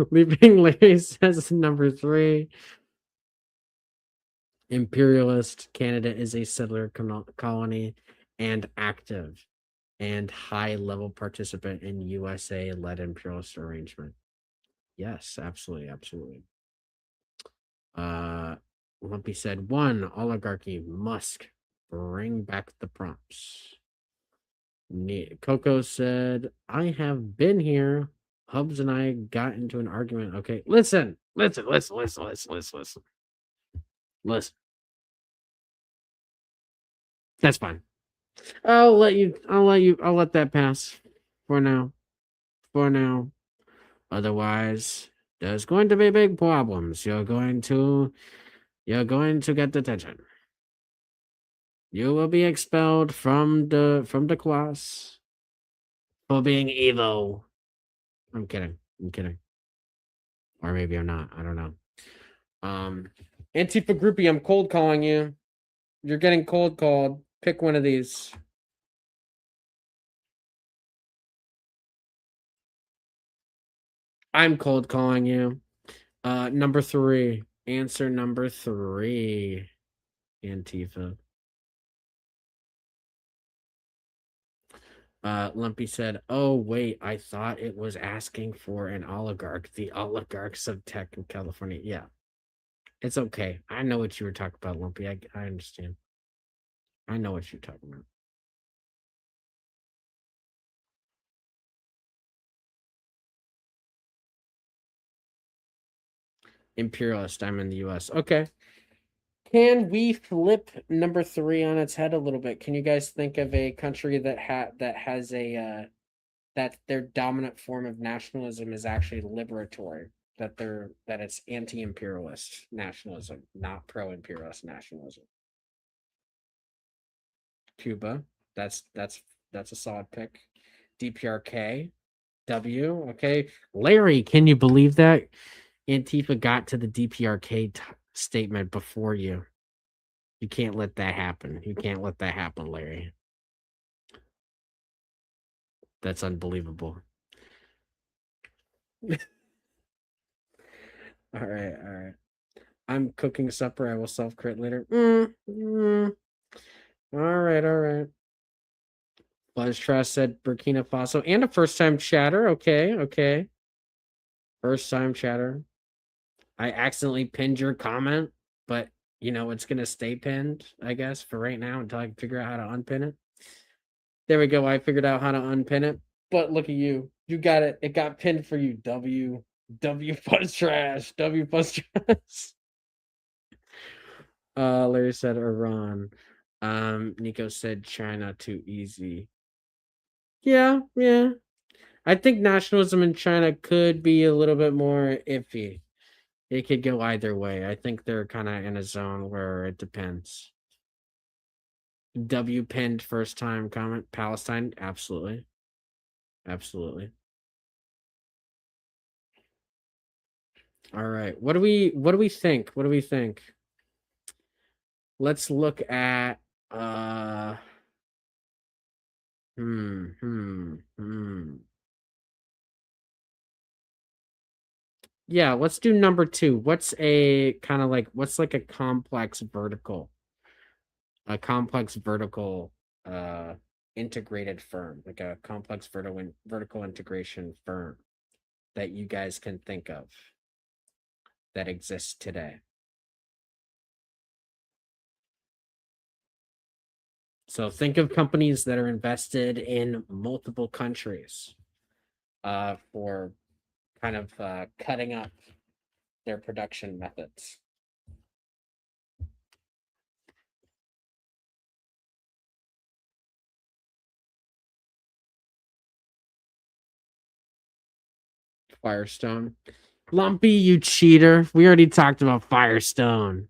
Leaping Larry says number 3. Imperialist Canada is a settler colony and active and high-level participant in USA-led imperialist arrangement. Yes, absolutely, absolutely. Lumpy said 1, oligarchy, Musk, bring back the prompts. Coco said, I have been here. Hubs and I got into an argument. Okay, listen. Listen. That's fine. I'll let that pass for now. Otherwise, there's going to be big problems. You're going to get detention. You will be expelled from the class for being evil. I'm kidding. Or maybe I'm not. I don't know. Antifa groupie, I'm cold calling you. You're getting cold called. Pick one of these. I'm cold calling you. Number 3. Answer number 3. Antifa. Lumpy said, oh, wait, I thought it was asking for an oligarch. The oligarchs of tech in California. Yeah. It's okay. I know what you were talking about, Lumpy. I understand. I know what you're talking about. Imperialist, I'm in the US. Okay. Can we flip number 3 on its head a little bit? Can you guys think of a country that has a that their dominant form of nationalism is actually liberatory? That it's anti-imperialist nationalism, not pro-imperialist nationalism. Cuba. That's a solid pick. DPRK. W. Okay. Larry, can you believe that Antifa got to the DPRK statement before you? You can't let that happen. You can't let that happen, Larry. That's unbelievable. All right, all right. I'm cooking supper. I will self-crit later. All right, all right. Buzz Trust said Burkina Faso and a first-time chatter. Okay, okay. First-time chatter. I accidentally pinned your comment, but it's gonna stay pinned, I guess, for right now until I can figure out how to unpin it. There we go. I figured out how to unpin it. But look at you. You got it. It got pinned for you. W plus trash. W plus trash. Larry said Iran. Nico said China too easy. Yeah, yeah. I think nationalism in China could be a little bit more iffy. It could go either way. I think they're kind of in a zone where it depends. W pinned first time comment. Palestine, absolutely. Absolutely. All right. What do we think? What do we think? Let's look at Yeah, let's do number 2. What's a kind of like what's like a complex vertical? A complex vertical integrated firm, like a complex vertical integration firm that you guys can think of that exists today. So think of companies that are invested in multiple countries for kind of cutting up their production methods. Firestone. Lumpy, you cheater. We already talked about Firestone.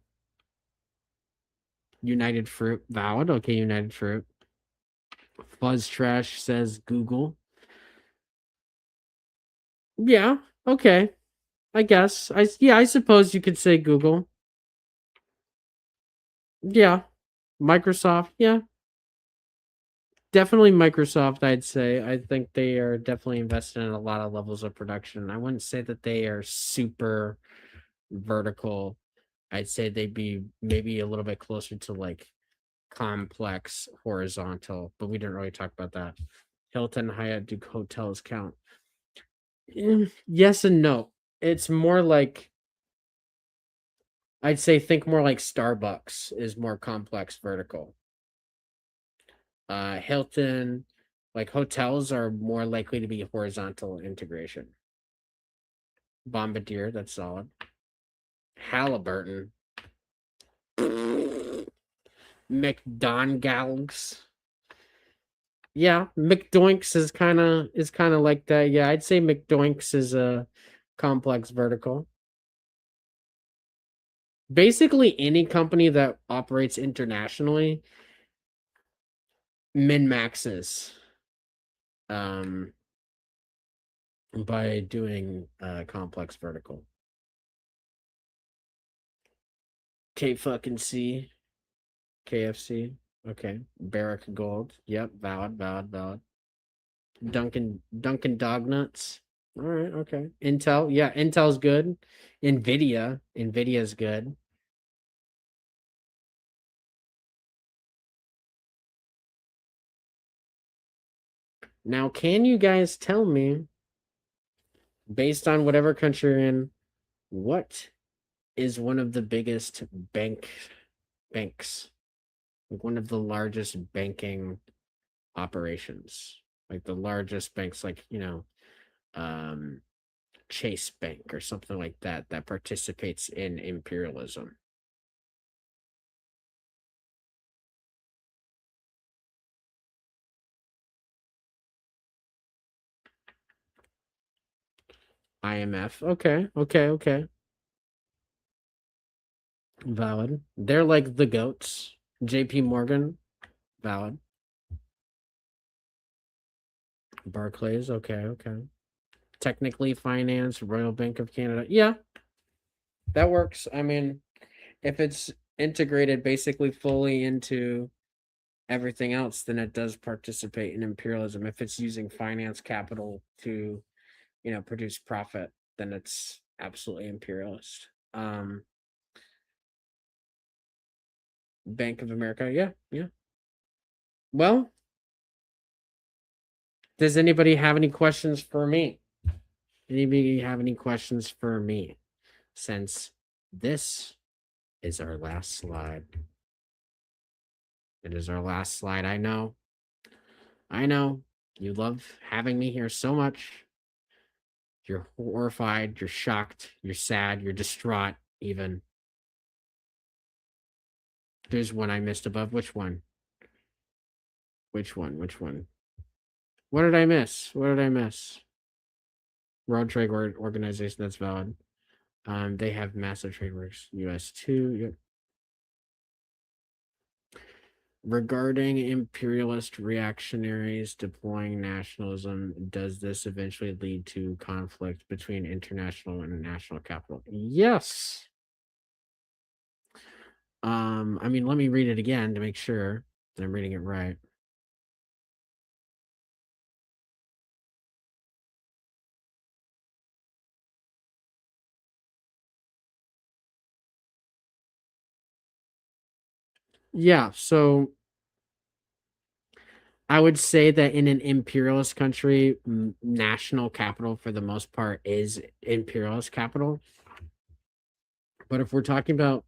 United Fruit. Valid. Okay, United Fruit. Fuzz Trash says Google. Yeah, okay. I guess. I suppose you could say Google. Yeah. Microsoft. Yeah. Definitely Microsoft, I'd say. I think they are definitely invested in a lot of levels of production. I wouldn't say that they are super vertical. I'd say they'd be maybe a little bit closer to like complex horizontal, but we didn't really talk about that. Hilton, Hyatt, do hotels count? Yes and no. It's more like I'd say think more like Starbucks is more complex vertical. Hilton, like hotels are more likely to be horizontal integration. Bombardier, that's solid. Halliburton. McDonald's. Yeah, McDoinks is kind of like that. Yeah, I'd say McDoinks is a complex vertical. Basically, any company that operates internationally min maxes by doing complex vertical. K fucking C. KFC. Okay. Barrick Gold. Yep. Valid, valid, valid. Dunkin' Dog Nuts. All right. Okay. Intel. Yeah. Intel's good. Nvidia. Nvidia's good. Now, can you guys tell me, based on whatever country you're in, what is one of the biggest banks? Like one of the largest banking operations, like the largest banks, like um Chase Bank or something like that participates in imperialism. IMF. Okay. Valid. They're like the goats. JP Morgan. Valid. Barclays. Okay. Technically finance, Royal Bank of Canada. Yeah, that works. I mean, if it's integrated basically fully into everything else, then it does participate in imperialism. If it's using finance capital to, produce profit, then it's absolutely imperialist. Bank of America, yeah. Well, does anybody have any questions for me? Anybody have any questions for me? Since this is our last slide. It is our last slide. I know. You love having me here so much. You're horrified, you're shocked, you're sad, you're distraught, even. There's one I missed above. Which one? Which one? What did I miss? World Trade Organization, that's valid. They have massive trade works. US 2. Yep. Regarding imperialist reactionaries deploying nationalism, does this eventually lead to conflict between international and national capital? Yes. I mean, let me read it again to make sure that I'm reading it right. Yeah, so I would say that in an imperialist country, national capital for the most part is imperialist capital. But if we're talking about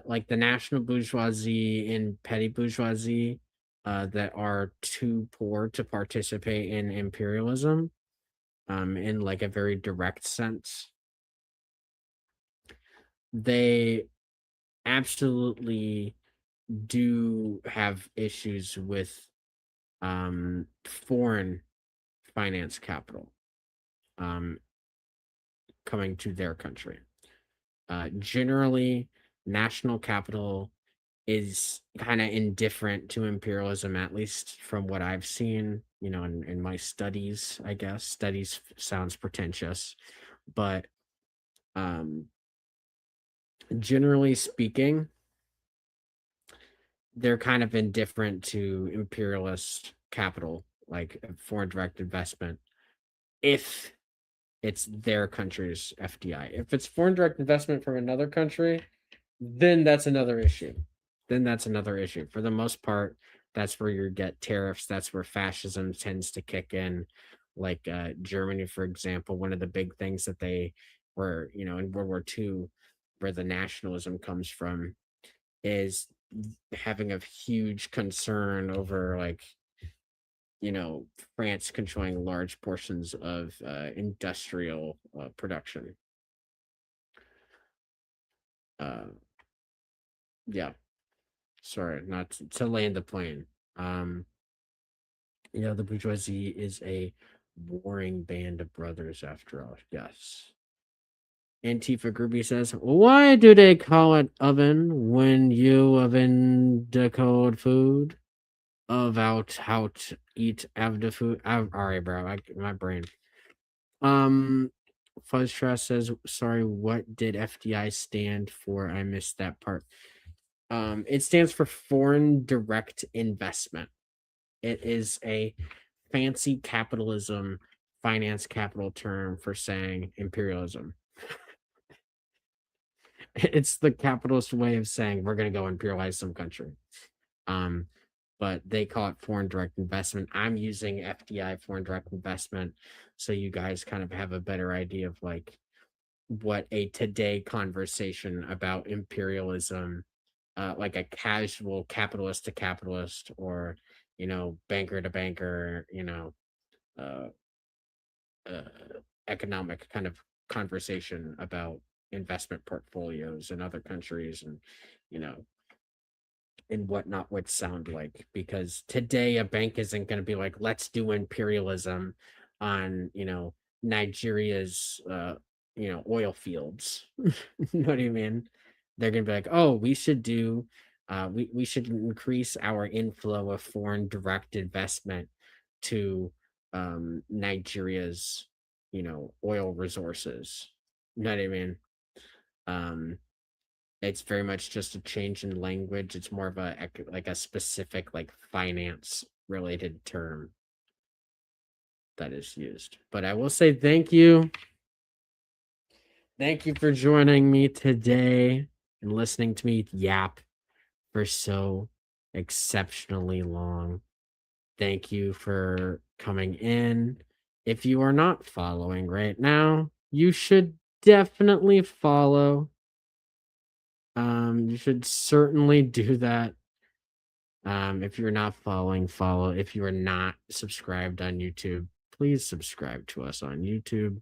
like the national bourgeoisie and petty bourgeoisie that are too poor to participate in imperialism in like a very direct sense, they absolutely do have issues with foreign finance capital um, coming to their country. Generally, national capital is kind of indifferent to imperialism, at least from what I've seen, in my studies, I guess. Studies sounds pretentious, but um, generally speaking, they're kind of indifferent to imperialist capital, like foreign direct investment, if it's their country's FDI. If it's foreign direct investment from another country, then that's another issue. For the most part, that's where you get tariffs. That's where fascism tends to kick in. Like Germany, for example, one of the big things that they were, in World War II, where the nationalism comes from, is having a huge concern over like France controlling large portions of industrial production. Uh, yeah, sorry, not to land the plane. Um, the bourgeoisie is a warring band of brothers, after all. Yes. Antifa Groupie says, "Why do they call it oven when you oven the cold food? About how to eat after food." All right, bro. My brain. Um, Fuzz Trash says, "Sorry, what did FDI stand for? I missed that part." It stands for foreign direct investment. It is a fancy capitalism, finance capital term for saying imperialism. It's the capitalist way of saying we're going to go imperialize some country. Um, but they call it foreign direct investment. I'm using FDI, foreign direct investment, so you guys kind of have a better idea of like what a today conversation about imperialism, like a casual capitalist to capitalist, or banker to banker, uh, uh, economic kind of conversation about investment portfolios in other countries, and you know and whatnot would sound like, because today a bank isn't going to be like, let's do imperialism on Nigeria's oil fields. You know what I mean? They're gonna be like, oh, we should do we should increase our inflow of foreign direct investment to Nigeria's oil resources. You know what I mean? Um it's very much just a change in language. It's more of a specific like finance related term that is used. But I will say thank you. Thank you for joining me today and listening to me yap for so exceptionally long. Thank you for coming in. If you are not following right now, you should definitely follow. You should certainly do that. If you're not following, follow. If you are not subscribed on YouTube, please subscribe to us on YouTube.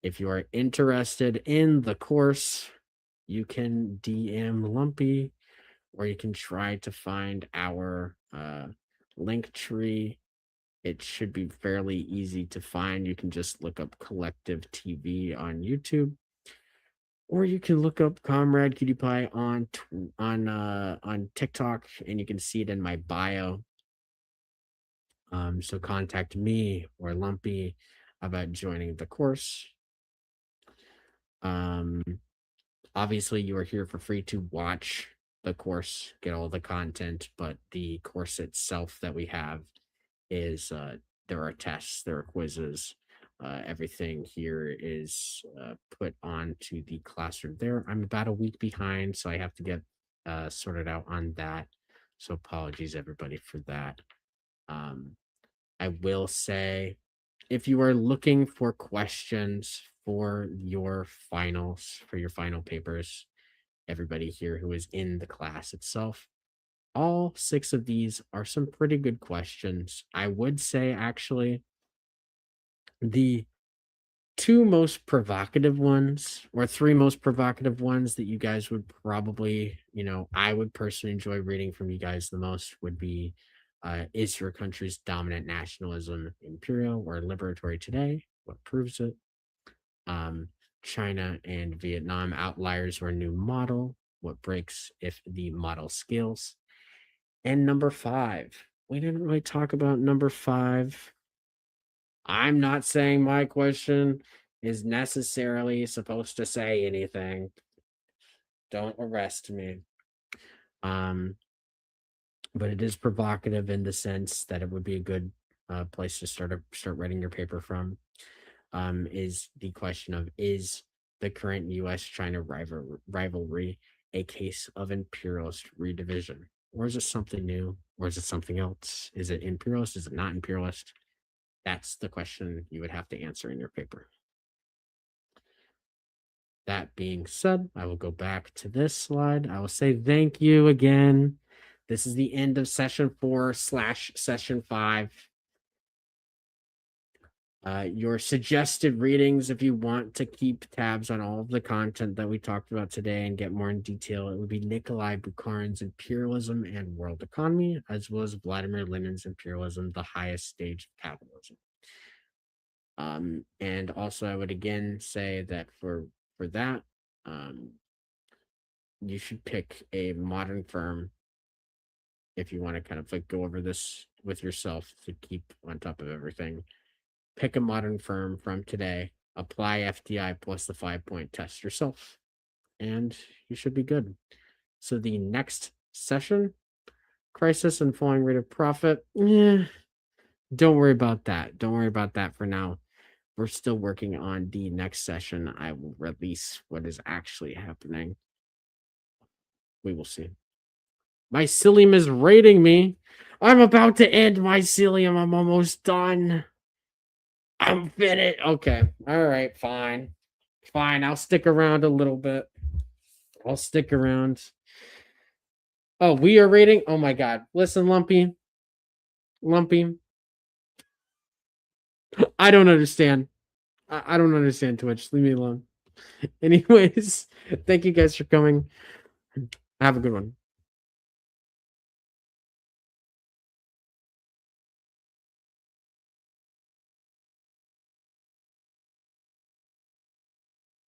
If you are interested in the course, you can DM Lumpy, or you can try to find our link tree. It should be fairly easy to find. You can just look up Collective TV on YouTube, or you can look up Comrade Cutie Pie on TikTok, and you can see it in my bio. So contact me or Lumpy about joining the course. Obviously, you are here for free to watch the course, get all the content, but the course itself that we have is there are tests, there are quizzes. Everything here is put onto the classroom there. I'm about a week behind, so I have to get sorted out on that. So apologies, everybody, for that. I will say, if you are looking for questions for your finals, for your final papers, everybody here who is in the class itself, all 6 of these are some pretty good questions. I would say, actually, the 2 most provocative ones, or 3 most provocative ones that you guys would probably, I would personally enjoy reading from you guys the most would be, is your country's dominant nationalism imperial or liberatory today? What proves it? China and Vietnam, outliers or new model? What breaks if the model scales? And number 5, we didn't really talk about number 5. I'm not saying my question is necessarily supposed to say anything. Don't arrest me. But it is provocative in the sense that it would be a good place to start writing your paper from. Is the question of, is the current U.S.-China rivalry a case of imperialist redivision? Or is it something new? Or is it something else? Is it imperialist? Is it not imperialist? That's the question you would have to answer in your paper. That being said, I will go back to this slide. I will say thank you again. This is the end of session 4/session 5. Your suggested readings, if you want to keep tabs on all of the content that we talked about today and get more in detail, it would be Nikolai Bukharin's Imperialism and World Economy, as well as Vladimir Lenin's Imperialism, the Highest Stage of Capitalism. And also, I would again say that for that, you should pick a modern firm if you want to kind of like go over this with yourself to keep on top of everything. Pick a modern firm from today, apply FDI plus the 5-point test yourself, and you should be good. So the next session, crisis and falling rate of profit, don't worry about that. Don't worry about that for now. We're still working on the next session. I will release what is actually happening. We will see. Mycelium is raiding me. I'm about to end mycelium. I'm almost done. I'm finished. Okay. All right. Fine. Fine. I'll stick around a little bit. I'll stick around. Oh, we are rating. Oh my God. Listen, Lumpy. I don't understand. I don't understand Twitch. Leave me alone. Anyways, thank you guys for coming. Have a good one.